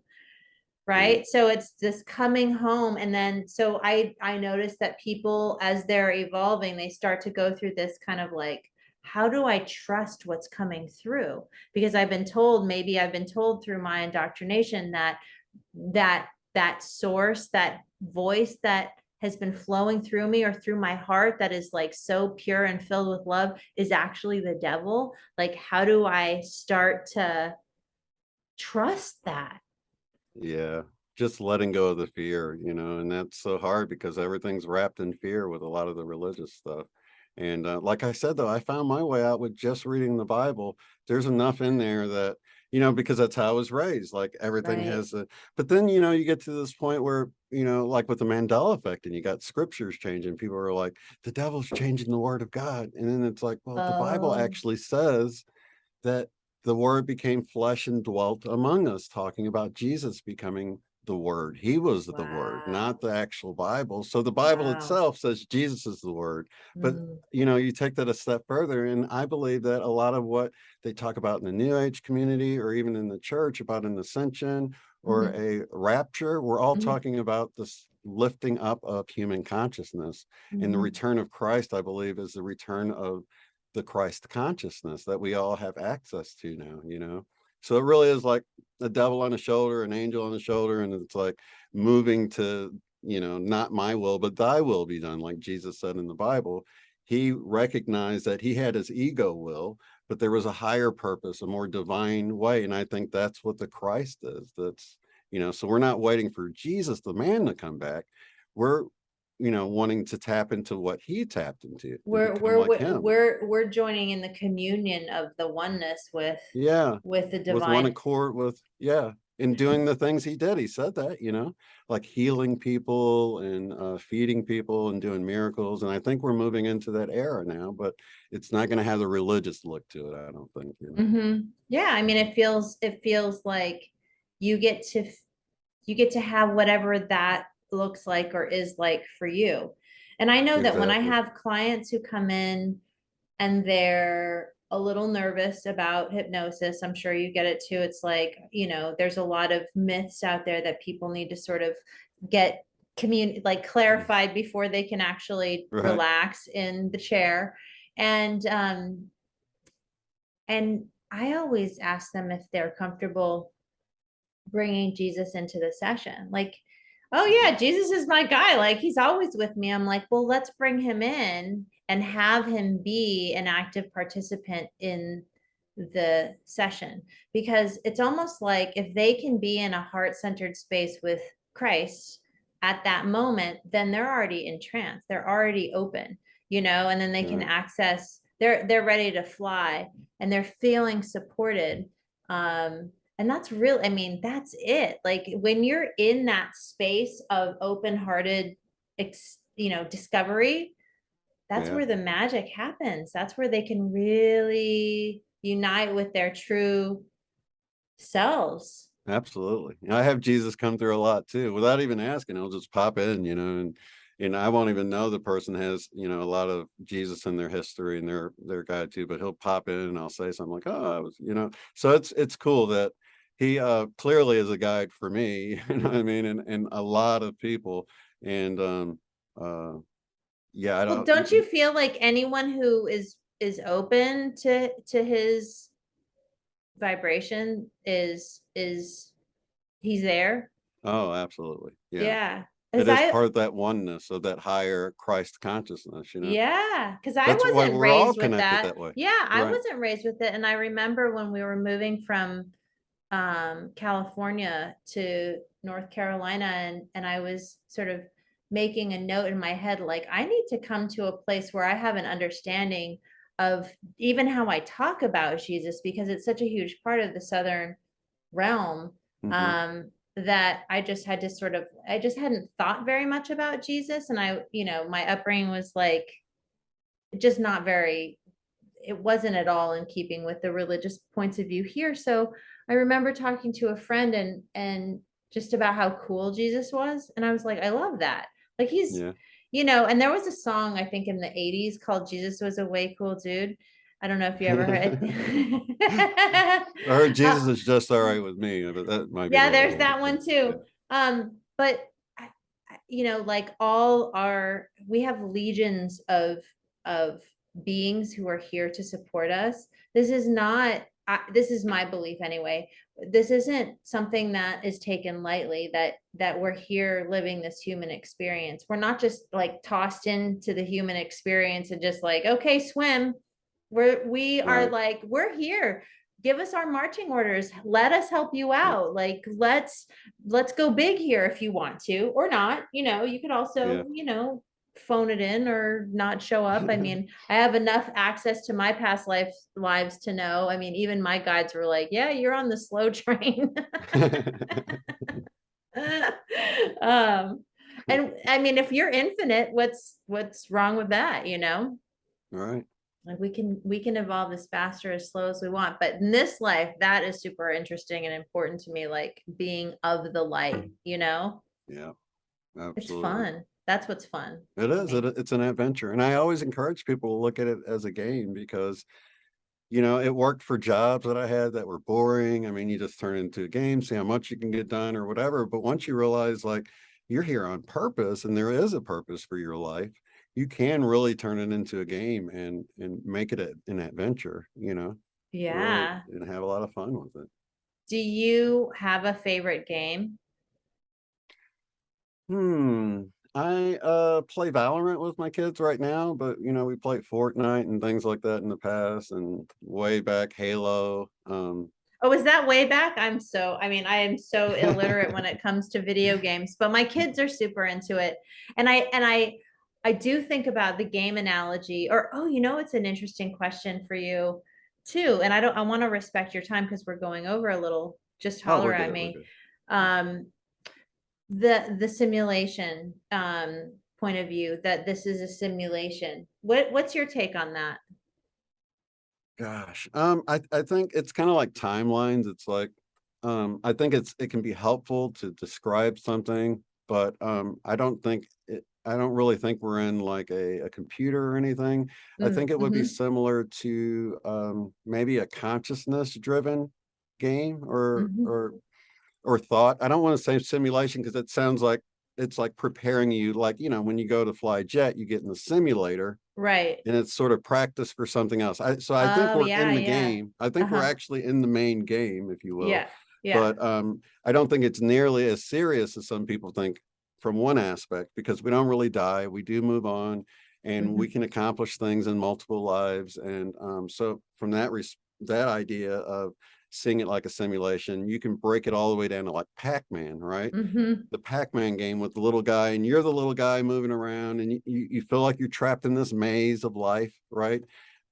Right. Right, so it's this coming home. And then so I notice that people, as they're evolving, they start to go through this kind of like how do I trust what's coming through? Because maybe I've been told through my indoctrination that source, that voice that has been flowing through me or through my heart that is like so pure and filled with love is actually the devil. Like, how do I start to trust that? Yeah, just letting go of the fear, and that's so hard because everything's wrapped in fear with a lot of the religious stuff. And like I said, though, I found my way out with just reading the Bible. There's enough in there that, because that's how I was raised. Like everything Right. has a, but then, you get to this point where, like with the Mandela effect and you got scriptures changing, people are like, the devil's changing the word of God. And then it's like, well, the Bible Oh, actually says that the word became flesh and dwelt among us, talking about Jesus becoming the word. He was the word, not wow. the actual Bible. So the Bible Wow. itself says Jesus is the word. But Mm, you take that a step further, and I believe that a lot of what they talk about in the New Age community or even in the church about an ascension or mhm, a rapture, we're all mhm, talking about this lifting up of human consciousness. And the mhm. return of Christ, I believe, is the return of the Christ consciousness that we all have access to now. So it really is like a devil on the shoulder, an angel on the shoulder, and it's like moving to, not my will, but thy will be done, like Jesus said in the Bible. He recognized that he had his ego will, but there was a higher purpose, a more divine way. And I think that's what the Christ is. So we're not waiting for Jesus, the man, to come back. We're, wanting to tap into what he tapped into and We're become we're like we're him. we're joining in the communion of the oneness Yeah, with the with one divine. accord with, yeah, and doing the things he did. He said that, like healing people and feeding people and doing miracles. And I think we're moving into that era now, but it's not going to have the religious look to it, I don't think. Yeah, I mean, it feels like you get to have whatever that looks like or is like for you. And I know that when I Exactly. have clients who come in and they're a little nervous about hypnosis, I'm sure you get it too. It's like, there's a lot of myths out there that people need to sort of get like clarified before they can actually Right. relax in the chair. And um and I always ask them if they're comfortable bringing Jesus into the session. Like, oh Mhm. yeah, Jesus is my guy. Like he's always with me. I'm like, well, let's bring him in and have him be an active participant in the session, because it's almost like if they can be in a heart-centered space with Christ at that moment, then they're already in trance. They're already open, and then they can Right. access, they're ready to fly and they're feeling supported. And that's real. I mean, that's it. Like when you're in that space of open-hearted, discovery, that's Yeah. where the magic happens. That's where they can really unite with their true selves. Absolutely. I have Jesus come through a lot too, without even asking. He'll just pop in, and I won't even know the person has, a lot of Jesus in their history and their guide too, but he'll pop in and I'll say something like, oh, I was. So it's cool that he clearly is a guide for me, you know what I mean, and a lot of people. And uh yeah, I Well, don't don't you feel like anyone who is open to his vibration is he's there? oh, absolutely. Yeah. Yeah. Because It is I part of that oneness of that higher Christ consciousness. Yeah, because I That's why wasn't we're all raised with connected that. that way. Yeah, I Right. wasn't raised with it. And I remember when we were moving from California to North Carolina, and I was sort of making a note in my head, like, I need to come to a place where I have an understanding of even how I talk about Jesus, because it's such a huge part of the Southern realm. Hmm. That I just hadn't thought very much about Jesus. And my upbringing was like just not very, it wasn't at all in keeping with the religious points of view here. So I remember talking to a friend and just about how cool Jesus was. And I was like, I love that. Like Yeah. and there was a song I think in the 80s called Jesus Was a Way Cool Dude. I don't know if you ever heard I it. heard Jesus is just all right with me, but that might be a Yeah, little there's older that too. one too. Yeah. But like we have legions of beings who are here to support us. This is not, this is my belief anyway. This isn't something that is taken lightly, that we're here living this human experience. We're not just like tossed into the human experience and just like, okay, swim. We are Right. like, we're here. Give us our marching orders. Let us help you Yep. out. Like, let's go big here if you want to, or not. You could Yeah. also, phone it in or not show up. I mean, I have enough access to my past lives to know. I mean, even my guides were like, yeah, you're on the slow train. um, and I mean, if you're infinite, what's wrong with that, Right. Like we can evolve as fast or as slow as we want. But in this life, that is super interesting and important to me, like being of the light. Yeah, It's absolutely. fun. That's what's fun It to is. me. It's an adventure. And I always encourage people to look at it as a game because, it worked for jobs that I had that were boring. I mean, you just turn it into a game, see how much you can get done or whatever. But once you realize like you're here on purpose and there is a purpose for your life, you can really turn it into a game and make it an adventure, really, Yeah. and have a lot of fun with it. Do you have a favorite game? Hmm. I play Valorant with my kids right now, but we played Fortnite and things like that in the past and way back Halo. Oh, is that way back? I mean, I am so illiterate when it comes to video games, but my kids are super into it. And I do think about the game analogy, or oh, it's an interesting question for you too. And I want to respect your time because we're going over a little. Just Oh, holler we're at good. We're me. good. Um, the simulation point of view, that this is a simulation. What's your take on that? Gosh, I think it's kind of like timelines. It's like, I think it can be helpful to describe something, but I don't really think we're in like a computer or anything. I think it would be Mm-hmm. similar to maybe a consciousness driven game Mm-hmm. or thought. I don't want to say simulation because it sounds like it's like preparing you, like, when you go to fly a jet, you get in the simulator Right. and it's sort of practice for something else. So I think Oh we're in yeah, the yeah. game. I think we're Uh-huh. actually in the main game, if you will. Yeah. Yeah. But I don't think it's nearly as serious as some people think from one aspect, because we don't really die. We do move on and we Mhm. can accomplish things in multiple lives. And so from that idea of seeing it like a simulation, you can break it all the way down to like Pac-Man, right? Mhm. The Pac-Man game with the little guy, and you're the little guy moving around, and you feel like you're trapped in this maze of life, right?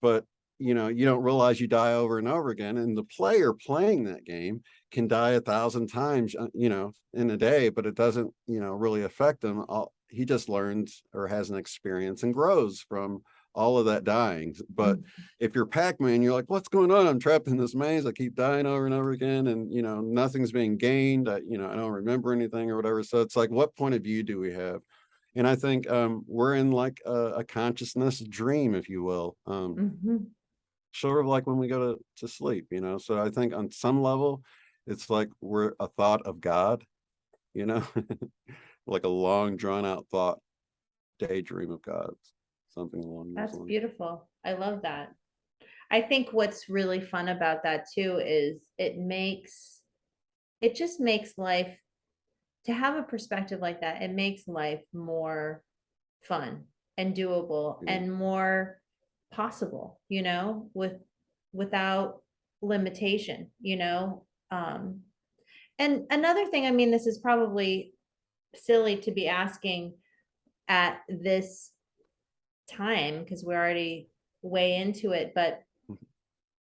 But you don't realize you die over and over again, and the player playing that game can die 1,000 times, in a day, but it doesn't, really affect him. He just learns or has an experience and grows from all of that dying. But Mhm. if you're Pac-Man, you're like, what's going on? I'm trapped in this maze. I keep dying over and over again, and nothing's being gained. I don't remember anything or whatever. So it's like, what point of view do we have? And I think we're in like a consciousness dream, if you will. Mhm. Sort of like when we go to sleep. So I think on some level, it's like we're a thought of God, you know, like a long drawn out thought, daydream of God, something along those That's lines. beautiful. I love that. I think what's really fun about that too is it just makes life, to have a perspective like that, it makes life more fun and doable Yeah. and more possible, without limitation. And another thing, I mean, this is probably silly to be asking at this time because we're already way into it, but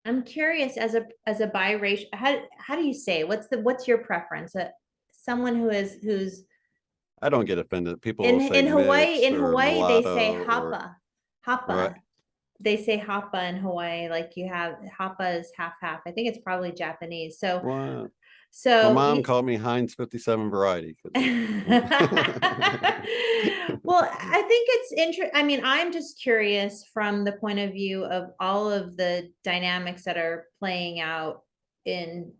I'm curious, as a biracial, how do you say, what's your preference? Someone who's I don't get offended. People in will say in Hawaii, mixed in or Hawaii they say mulatto or hapa. right. Hapa. They say hapa in Hawaii, like you have hapa is half half. I think it's probably Japanese. So Well, my so mom you, called me Heinz 57 variety. well, I think it's interesting. I mean, I'm just curious from the point of view of all of the dynamics that are playing out in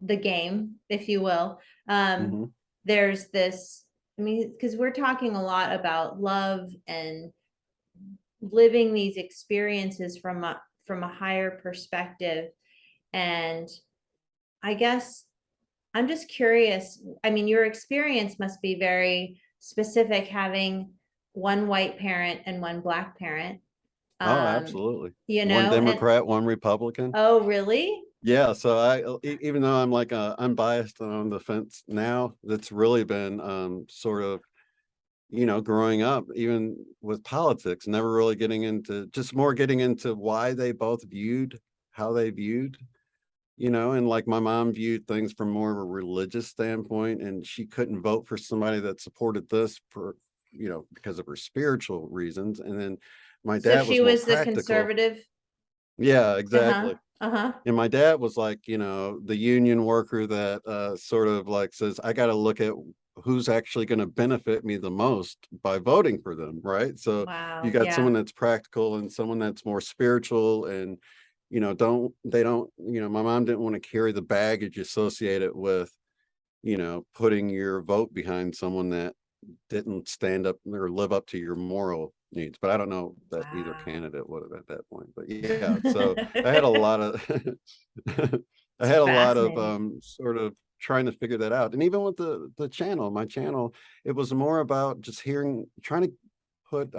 the game, if you will. Hmm. There's this, I mean, because we're talking a lot about love and living these experiences from a higher perspective. And I guess I'm just curious. I mean, your experience must be very specific, having one white parent and one black parent. Oh, Um, absolutely. you One know, and Democrat, one Republican. oh, really? Yeah, so even though I'm like unbiased and on the fence now, that's really been sort of, growing up, even with politics, never really getting into, just more getting into why they both viewed how they viewed, and like my mom viewed things from more of a religious standpoint, and she couldn't vote for somebody that supported this for, because of her spiritual reasons. And then my So dad she was more was the practical. conservative. Yeah, Uh-huh. exactly. Uh-huh. And my dad was like, the union worker that sort of like says, I got to look at who's actually going to benefit me the most by voting for them. Right. So you Wow. got someone Yeah. that's practical and someone that's more spiritual, and, my mom didn't want to carry the baggage associated with, putting your vote behind someone that didn't stand up or live up to your moral needs. But I don't know that either Wow. candidate would have at that point. But yeah, so I had a lot of I It's had a lot of fascinating. sort of trying to figure that out. And even with the channel, my channel, it was more about just trying to put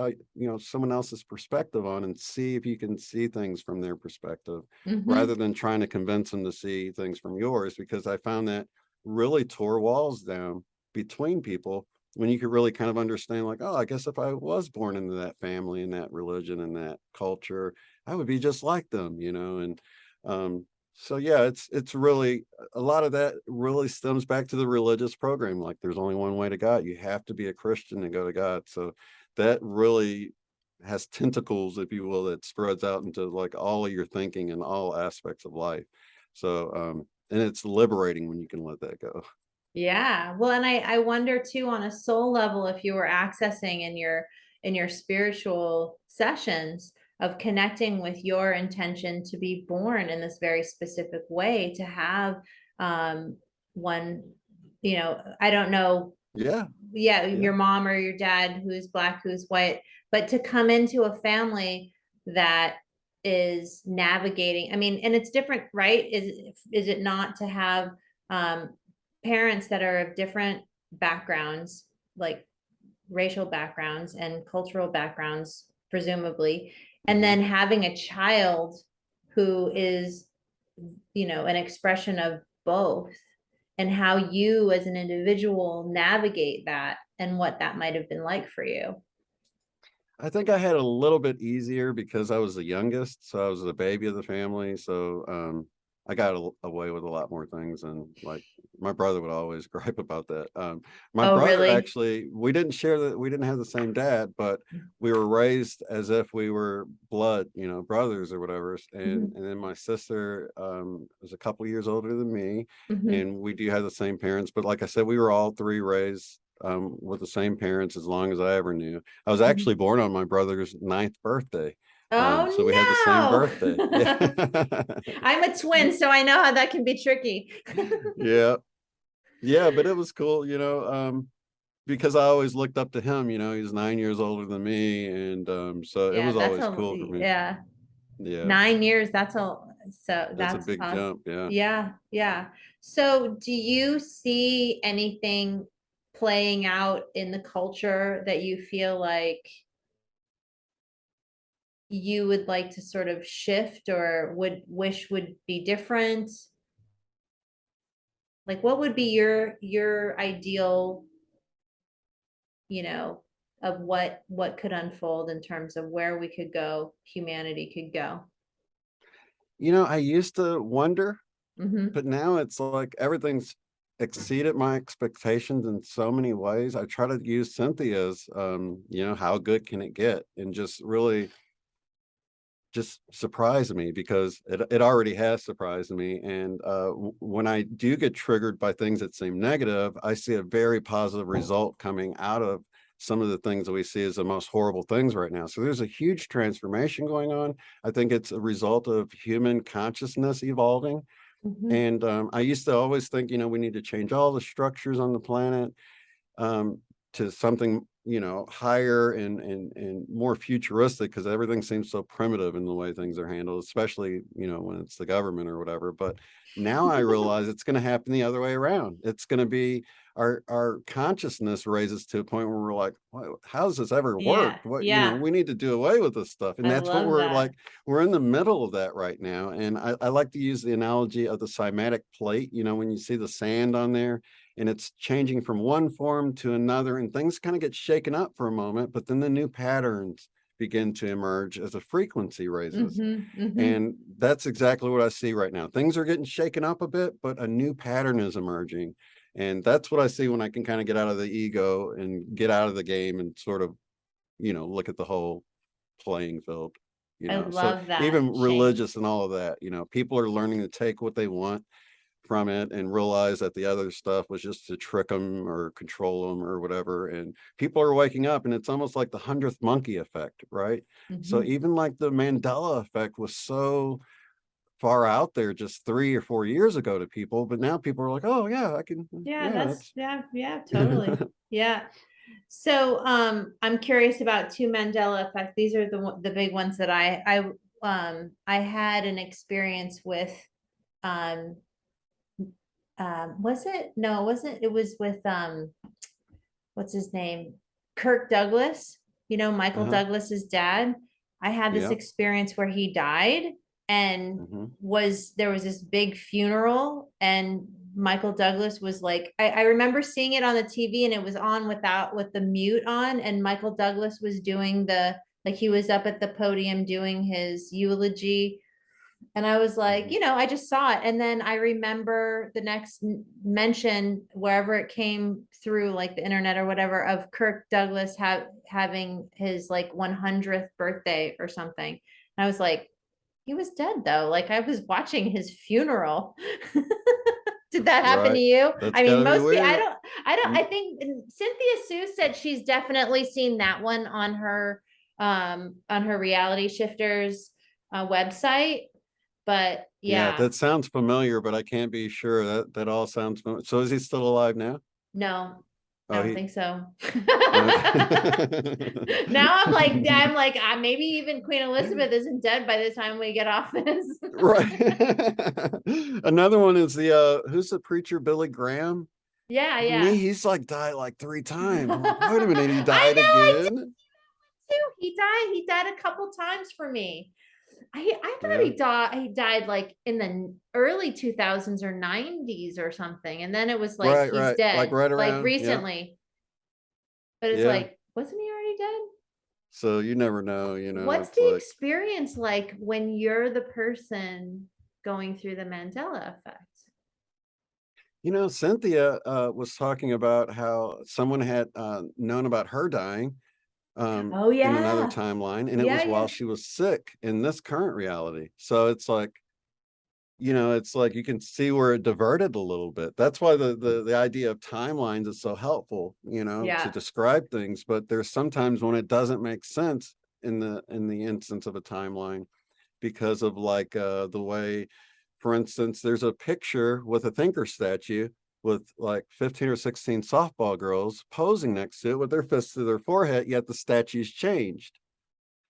someone else's perspective on and see if you can see things from their perspective, Hmm. rather than trying to convince them to see things from yours, because I found that really tore walls down between people when you could really kind of understand, like, oh, I guess if I was born into that family and that religion and that culture, I would be just like them, and so yeah, it's really a lot of that really stems back to the religious program. Like, there's only one way to God. You have to be a Christian to go to God. So that really has tentacles, if you will, that spreads out into like all of your thinking and all aspects of life. So and it's liberating when you can let that go. Yeah. Well, and I wonder too, on a soul level, if you were accessing in your spiritual sessions of connecting with your intention to be born in this very specific way, to have um one, I don't know, Yeah, yeah, yeah. your mom or your dad who's black, who's white, but to come into a family that is navigating, I mean, and it's different, right? Is it not, to have um parents that are of different backgrounds, like racial backgrounds and cultural backgrounds, presumably, and Mhm. then having a child who is, an expression of both, and how you as an individual navigate that and what that might have been like for you. I think I had a little bit easier because I was the youngest, so I was the baby of the family. So I got away with a lot more things, and like my brother would always gripe about that. My Oh, brother, really? actually, we didn't have the same dad, but we were raised as if we were blood, brothers or whatever. And Hmm. and then my sister was a couple years older than me, Hmm. and we do have the same parents. But like I said, we were all three raised with the same parents as long as I ever knew. I was actually born on my brother's ninth birthday. So we had the same Oh birthday. Yeah. no. I'm a twin, so I know how that can be tricky. Yeah. Yeah, but it was cool, because I always looked up to him, he's 9 years older than me. And so it Yeah, was that's always a, cool for me. yeah, Yeah. 9 years. That's a, so That's a that's big awesome. jump. Yeah. Yeah, yeah. So do you see anything playing out in the culture that you feel like you would like to sort of shift, or would wish would be different? Like, what would be your ideal, you know, of what could unfold in terms of where we could go, humanity could go? I used to wonder, Hmm. but now it's like everything's exceeded my expectations in so many ways. I try to use Cynthia's, how good can it get? And just really just surprise me, because it already has surprised me. And when I do get triggered by things that seem negative, I see a very positive result coming out of some of the things that we see as the most horrible things right now. So there's a huge transformation going on. I think it's a result of human consciousness evolving. Hmm. And I used to always think, we need to change all the structures on the planet. to something, you know, higher and more futuristic, because everything seems so primitive in the way things are handled, especially, you know, when it's the government or whatever. But now I realize it's going to happen the other way around. It's going to be our consciousness raises to a point where we're like, how does this ever work? Yeah, What, you know, yeah. we need to do away with this stuff. And I that's what love we're that. like, we're in the middle of that right now. And I like to use the analogy of the cymatic plate. You know, when you see the sand on there, and it's changing from one form to another, and things kind of get shaken up for a moment, but then the new patterns begin to emerge as a frequency raises. And that's exactly what I see right now. Things are getting shaken up a bit, but a new pattern is emerging. And that's what I see when I can kind of get out of the ego and get out of the game and sort of, you know, look at the whole playing field, you I know. So love that, even Shane. religious and all of that, you know, people are learning to take what they want from it and realize that the other stuff was just to trick them or control them or whatever. And people are waking up, and it's almost like the 100th monkey effect, right? So Mhm. even like the Mandela effect was so far out there just 3 or 4 years ago to people, but now people are like, oh yeah, I can, Yeah, yeah, that's it's yeah, totally. Yeah. So I'm curious about two Mandela effect. These are the big ones that I had an experience with um was it? No, it wasn't. It was with what's his name? Kirk Douglas, you know, Michael uh-huh, Douglas's dad. I had this yeah, experience where he died and hmm, there was this big funeral and Michael Douglas was like, I remember seeing it on the TV and it was on with the mute on, and Michael Douglas was doing like he was up at the podium doing his eulogy, and I was like, hmm, you know, I just saw it. And then I remember the next mention, wherever it came through, like the internet or whatever, of Kirk Douglas having his like 100th birthday or something. And I was like, he was dead though. Like I was watching his funeral. Did that happen to right. you? That's I mean, gotta be most people, weird. I think Cynthia Sue said she's definitely seen that one on her reality shifters website, but Yeah, yeah, that sounds familiar, but I can't be sure. That all sounds familiar. So is he still alive now? no, I Oh, don't he think so. okay. Now I'm like, maybe even Queen Elizabeth isn't dead by the time we get off this. Right. Another one is the who's the preacher, Billy Graham? Yeah, To me, yeah. he's like died like 3 times. I'm like, wait a minute, he I died know, I did again? too. He died a couple times for me. I thought Yeah, he died like in the early 2000s or 90s or something. And then it was like right, he's right. Like dead, right like around. Yeah, recently. But it's yeah. like, wasn't he already dead? So you never know, you know, What's it's the like, experience like when you're the person going through the Mandela effect? you know, Cynthia was talking about how someone had known about her dying Oh in another yeah. timeline, and it Yeah, was while yeah. she was sick in this current reality. So it's like, you know, it's like you can see where it diverted a little bit. That's why the idea of timelines is so helpful, you know, to Yeah. describe things. But there's sometimes when it doesn't make sense in the instance of a timeline, because of like the way, for instance, there's a picture with a thinker statue with like 15 or 16 softball girls posing next to it with their fists to their forehead, yet the statue's changed.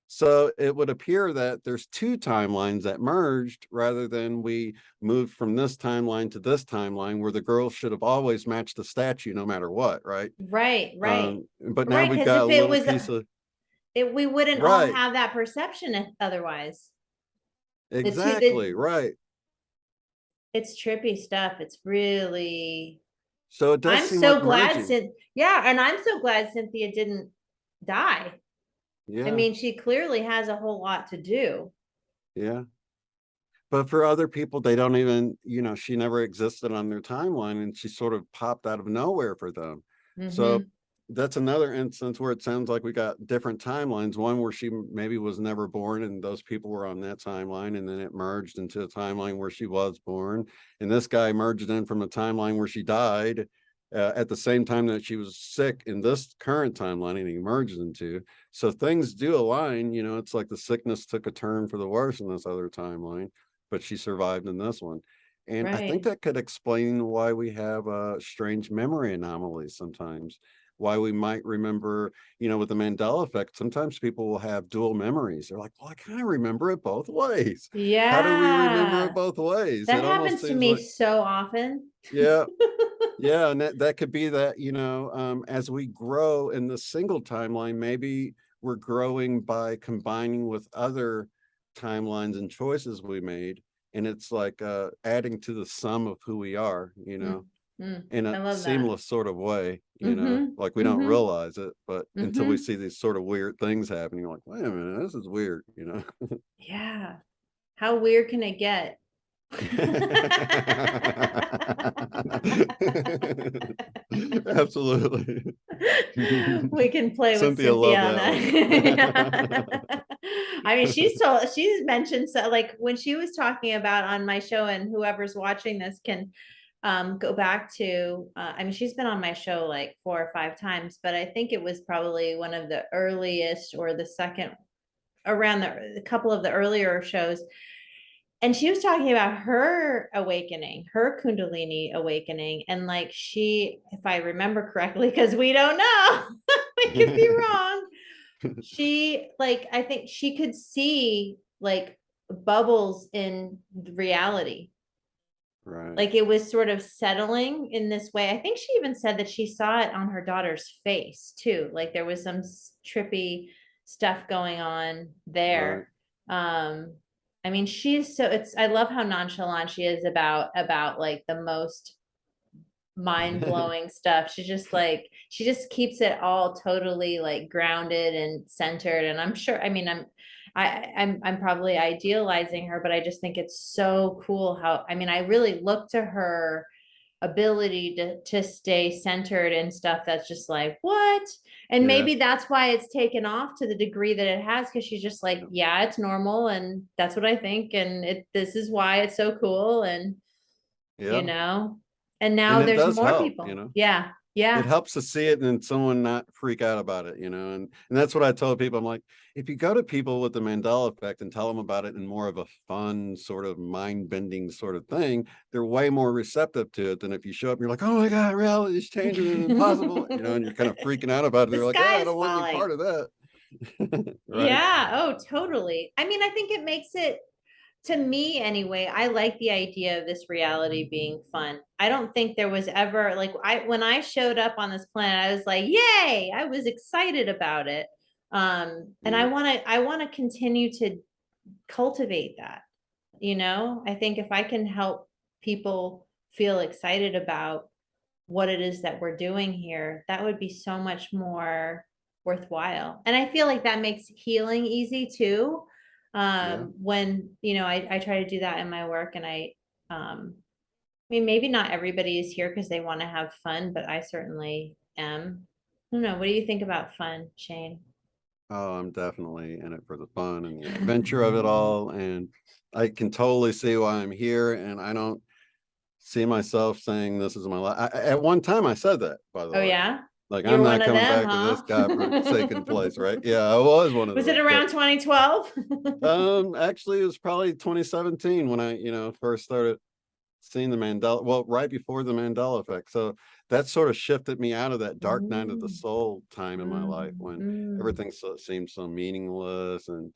So it would appear that there's two timelines that merged rather than we moved from this timeline to this timeline where the girls should have always matched the statue no matter what, right? Right, right. But now Right, we've because got if a it little was piece of we wouldn't all right, have that perception otherwise. The two exactly, right. it's trippy stuff. It's really So it does I'm seem like so glad merging. since yeah, and I'm so glad Cynthia didn't die. I Yeah, mean, she clearly has a whole lot to do. yeah. But for other people, they don't even, you know, she never existed on their timeline and she sort of popped out of nowhere for them. So Mm-hmm. that's another instance where it sounds like we got different timelines. One where she maybe was never born and those people were on that timeline, and then it merged into a timeline where she was born. And this guy merged in from a timeline where she died at the same time that she was sick in this current timeline, and he merged into. So things do align, you know, it's like the sickness took a turn for the worse in this other timeline, but she survived in this one. And I think Right. that could explain why we have strange memory anomalies sometimes, why we might remember, with the Mandela effect, sometimes people will have dual memories. They're like, well, I kind of remember it both ways. How do we remember it Yeah. both ways? That It almost happens to seems me like, so often. yeah, yeah, and that could be that, as we grow in the single timeline, maybe we're growing by combining with other timelines and choices we made. And it's like adding to the sum of who we are, Mm, mm. in a I love that. seamless sort of way, Mm-hmm. like we don't Mm-hmm. realize it, but until we Mm-hmm. see these sort of weird things happening, you're like, wait a minute, this is weird. Yeah. How weird can it get? Absolutely. We can play with Cynthia Cynthia loved on that that. one. I mean, she's mentioned, so like when she was talking about on my show, and whoever's watching this can go back to, I mean, she's been on my show like 4 or 5 times, but I think it was probably one of the earliest or the second around the a couple of the earlier shows. And she was talking about her awakening, her Kundalini awakening. And like if I remember correctly, because we don't know, we could be wrong. I think she could see like bubbles in reality. Right. Like it was sort of settling in this way. I think she even said that she saw it on her daughter's face too. Like there was some trippy stuff going on Right. there. Um, I mean, I love how nonchalant she is about like the most mind-blowing stuff. She just keeps it all totally like grounded and centered. And I'm sure, I mean, I'm probably idealizing her, but I just think it's so cool how, I mean, I really look to her ability to stay centered and stuff that's just like, what? And Yeah. maybe that's why it's taken off to the degree that it has, because she's just like, Yeah. yeah, it's normal and that's what I think, and this is why it's so cool. And you Yeah. know, and And now it there's does more help, people. Yeah. it Yeah. helps to see it and someone not freak out about it, and that's what I told people. I'm like, if you go to people with the Mandela effect and tell them about it in more of a fun sort of mind bending sort of thing, they're way more receptive to it than if you show up and you're like, oh my God, reality is changing and impossible, and you're kind of freaking out about it. The They're like, yeah, sky I is don't want any falling. part of that. Right. Yeah. Oh, totally. I mean, I think it makes it, to me anyway, I like the idea of this reality being fun. I don't think there was ever like, when I showed up on this planet, I was like, yay, I was excited about it. And Yeah. I want to continue to cultivate that. I think if I can help people feel excited about what it is that we're doing here, that would be so much more worthwhile. And I feel like that makes healing easy too. Yeah. When, I try to do that in my work, and I mean, maybe not everybody is here because they want to have fun, but I certainly am. I don't know. What do you think about fun, Shane? Oh, I'm definitely in it for the fun and the adventure of it all. And I can totally see why I'm here. And I don't see myself saying this is my life. At one time, I said that, by the Oh, way. yeah? Like, You're I'm one not of coming them, back to this huh? godforsaken place, right? Yeah, I was one of Was it those. But around 2012? actually, it was probably 2017 when I, first started seeing the Mandela. Well, right before the Mandela effect. So that sort of shifted me out of that dark night of the Mm, soul time in my life mm, when mm. everything seemed so meaningless and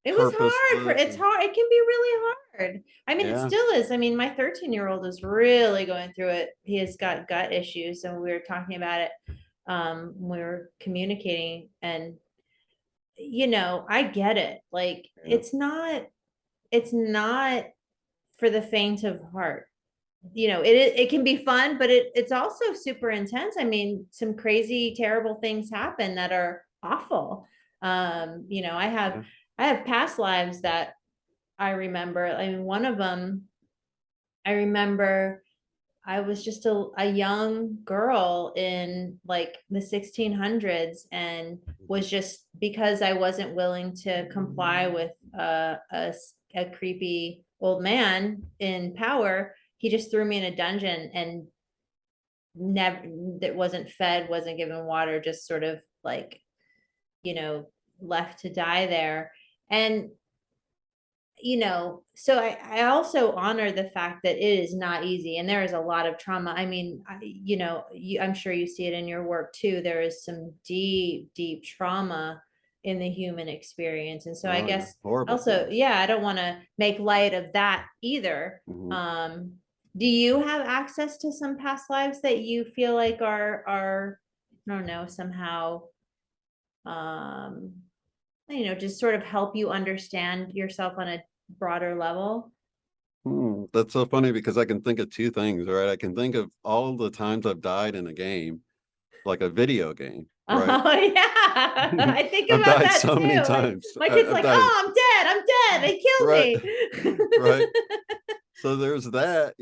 It was hard purposeless. it's hard. It can be really hard. I mean, it Yeah. still is. I mean, my 13-year-old is really going through it. He has got gut issues, and we were talking about it. We were communicating, and I get it. Like Yeah. it's not for the faint of heart. It can be fun, but it's also super intense. I mean, some crazy, terrible things happen that are awful. Yeah. I have past lives that I remember. I mean, one of them, I remember I was just a young girl in like the 1600s, and was just, because I wasn't willing to comply with a creepy old man in power. He just threw me in a dungeon, and never, that wasn't fed, wasn't given water, just sort of like, you know, left to die there. And you know, so I also honor the fact that it is not easy and there is a lot of trauma. I mean, you know, I'm sure you see it in your work too. There is some deep, deep trauma in the human experience. And so I Oh yeah, guess horrible also, things. yeah, I don't want to make light of that either. Mhm. Um, do you have access to some past lives that you feel like are, I don't know, somehow, um, you know, just sort of help you understand yourself on a broader level? That's so funny because I can think of two things, right? I can think of all the times I've died in a game, like a video game, right? Oh yeah, I think I've about died that so many too. Like times. my kid's I've like, died, "Oh, I'm dead. They killed right, right. me." So there's that,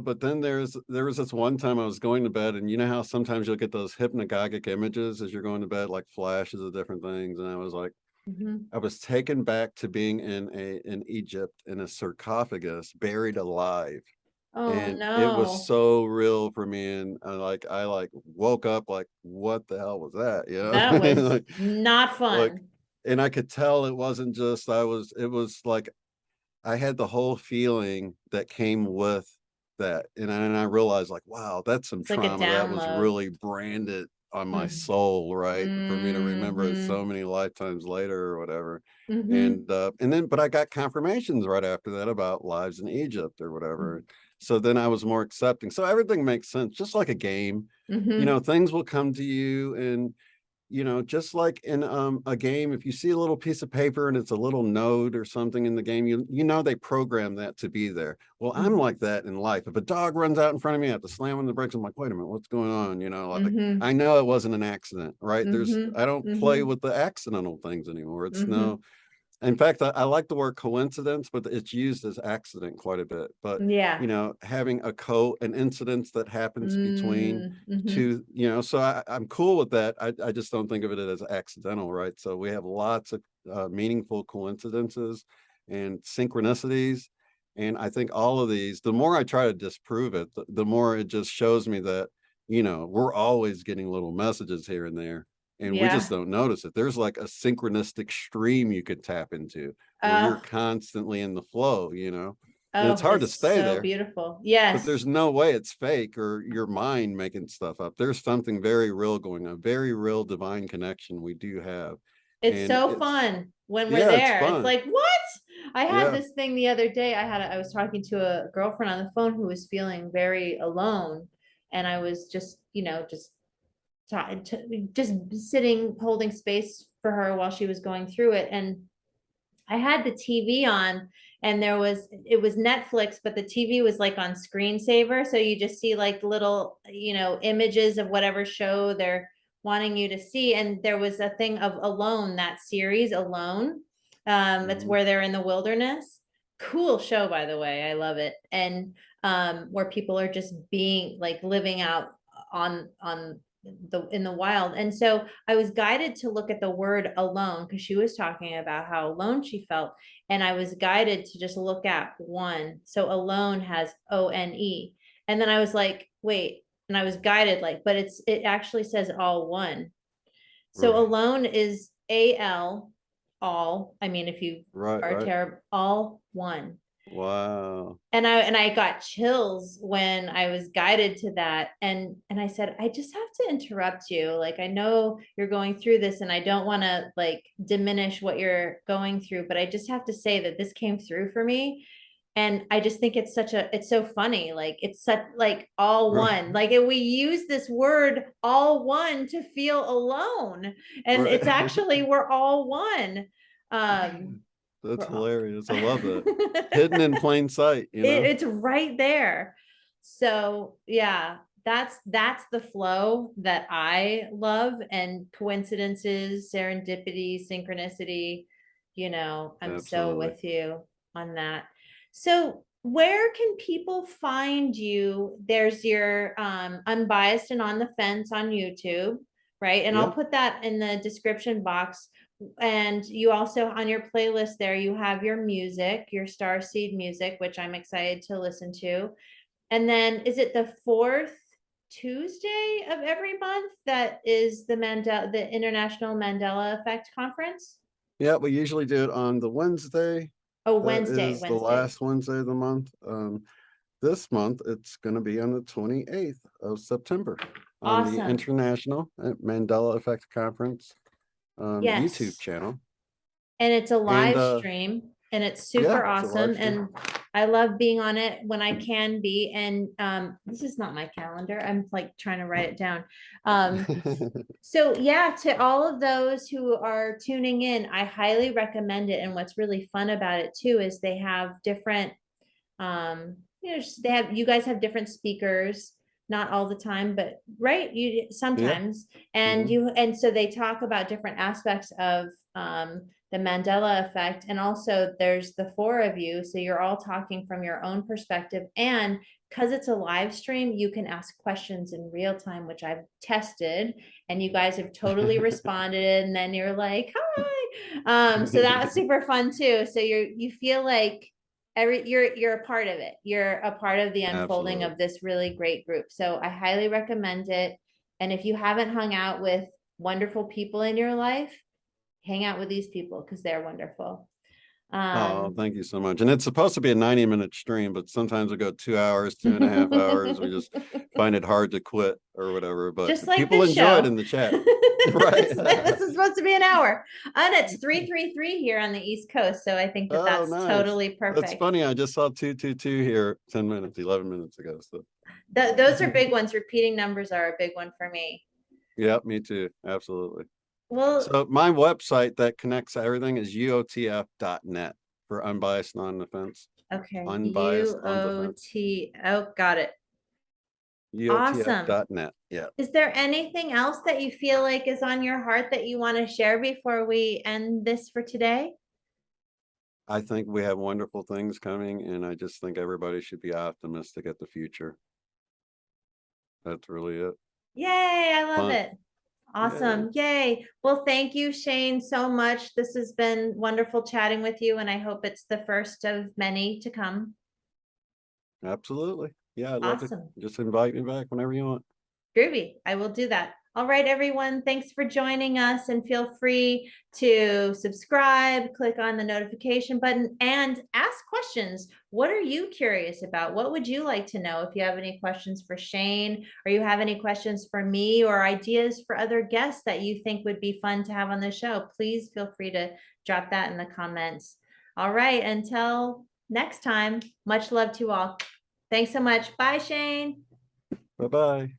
but then there was this one time I was going to bed, and you know how sometimes you'll get those hypnagogic images as you're going to bed, like flashes of different things, and I was like, Mhm. I was taken back to being in Egypt in a sarcophagus, buried alive. Oh And it was no, so real for me, and I woke up like, "What the hell was that?" that was Like not like fun. and I could tell it wasn't just it was like I had the whole feeling that came with that, and I realized like, wow, that's some It's like a trauma that was download. really branded on my Mm. soul, right? For me to remember it Hmm. so many lifetimes later or whatever. Hmm. And then, but I got confirmations right after that about lives in Egypt or whatever. So then I was more accepting. So everything makes sense, just like a game. Hmm. Things will come to you, and just like in a game, if you see a little piece of paper and it's a little node or something in the game, they program that to be there. Well, I'm like that in life. If a dog runs out in front of me, I have to slam on the brakes. I'm like, wait a minute, what's going on? Like Hmm. I know it wasn't an accident, right? Hmm. I don't play Hmm. with the accidental things anymore. It's Hmm. no, in fact, I like the word coincidence, but it's used as accident quite a bit. But Yeah. having an incident that happens between Mm-hmm. two, so I'm cool with that. I just don't think of it as accidental, right? So we have lots of meaningful coincidences and synchronicities. And I think all of these, the more I try to disprove it, the more it just shows me that, we're always getting little messages here and there, and we just Yeah. don't notice it. There's like a synchronistic stream you could tap into where you're Oh, constantly in the flow, and it's oh, hard to it's stay so there, beautiful. but there's Yes. no way it's fake or your mind making stuff up. There's something very real going on, very real divine connection we do have. It's And so fun when we're yeah, it's there. It's fun. like, what? I had Yeah. this thing the other day. I was talking to a girlfriend on the phone who was feeling very alone. And I was just, you know, just sitting, holding space for her while she was going through it. And I had the TV on and it was Netflix, but the TV was like on screensaver. So you just see like little, you know, images of whatever show they're wanting you to see. And there was a thing of Alone, that series Alone. It's Mhm. where they're in the wilderness. Cool show, by the way. I love it. And where people are just being like living out on the in the wild. And so I was guided to look at the word alone because she was talking about how alone she felt. And I was guided to just look at one. So alone has ONE. And then I was like, wait, and I was guided like, but it actually says all one. So Right. alone is AL, all. I mean, if you Right. are Right. terrible, all one. Wow. And I got chills when I was guided to that. And I said, I just have to interrupt you. Like, I know you're going through this and I don't want to like diminish what you're going through, but I just have to say that this came through for me. And I just think it's so funny. Like it's such like all Right. one. Like we use this word all one to feel alone. And Right. it's actually we're all one. Um, That's we're all hilarious. I love that. Hidden in plain sight, it's right there. So yeah, that's the flow that I love, and coincidences, serendipity, synchronicity, you know, I'm so Absolutely. with you on that. So where can people find you? There's your Unbiased and On the Fence on YouTube, right? And I'll Yeah. put that in the description box. And you also on your playlist there, you have your music, your Starseed music, which I'm excited to listen to. And then is it the fourth Tuesday of every month that is the International Mandela Effect Conference? Yeah, we usually do it on the Wednesday. Oh, That Wednesday, is the Wednesday. last Wednesday of the month. This month, it's going to be on the 28th of September on the Awesome. International Mandela Effect Conference YouTube Yes. channel. And it's a And live stream and it's yeah, super it's a live awesome. stream. And I love being on it when I can be. And this is not my calendar. I'm like trying to write it down. So yeah, to all of those who are tuning in, I highly recommend it. And what's really fun about it too is they have different they have, you guys have different speakers, not all the time, but right, you Yeah. sometimes, and Mhm. and so they talk about different aspects of the Mandela effect, and also there's the four of you, so you're all talking from your own perspective, and because it's a live stream, you can ask questions in real time, which I've tested, and you guys have totally responded, and then you're like, hi. So that was super fun too. So you feel like you're a part of it. You're a part of the unfolding Absolutely. of this really great group. So I highly recommend it. And if you haven't hung out with wonderful people in your life, hang out with these people because they're wonderful. Oh, thank you so much. And it's supposed to be a 90-minute stream, but sometimes we go 2 hours, 2.5 hours. We just find it hard to quit or whatever. But Just like people this enjoy it show. in the chat. Right. This is supposed to be an hour. And it's 3:33 here on the East Coast. So I think that Oh, that's nice. totally That's perfect. funny. I just saw 222 here 10 minutes, 11 minutes ago. So Those are big ones. Repeating numbers are a big one for me. yeah, me too. Absolutely. Well, So my website that connects everything is uotf.net for unbiased non-defense. okay. Unbiased non-defense. UOT. Oh, got it. Awesome. uotf.net. Yeah. Is there anything else that you feel like is on your heart that you want to share before we end this for today? I think we have wonderful things coming, and I just think everybody should be optimistic at the future. That's really it. Yay, I love Fun. it. Yay. Awesome. Yay. Well, thank you, Shane, so much. This has been wonderful chatting with you, and I hope it's the first of many to come. Absolutely. Yeah, I'd love to Awesome. just invite me back whenever you want. Groovy. I will do that. All right, everyone. Thanks for joining us and feel free to subscribe, click on the notification button and ask questions. What are you curious about? What would you like to know? If you have any questions for Shane or you have any questions for me or ideas for other guests that you think would be fun to have on the show, please feel free to drop that in the comments. All right. Until next time, much love to all. Thanks so much. Bye, Shane. Bye-bye.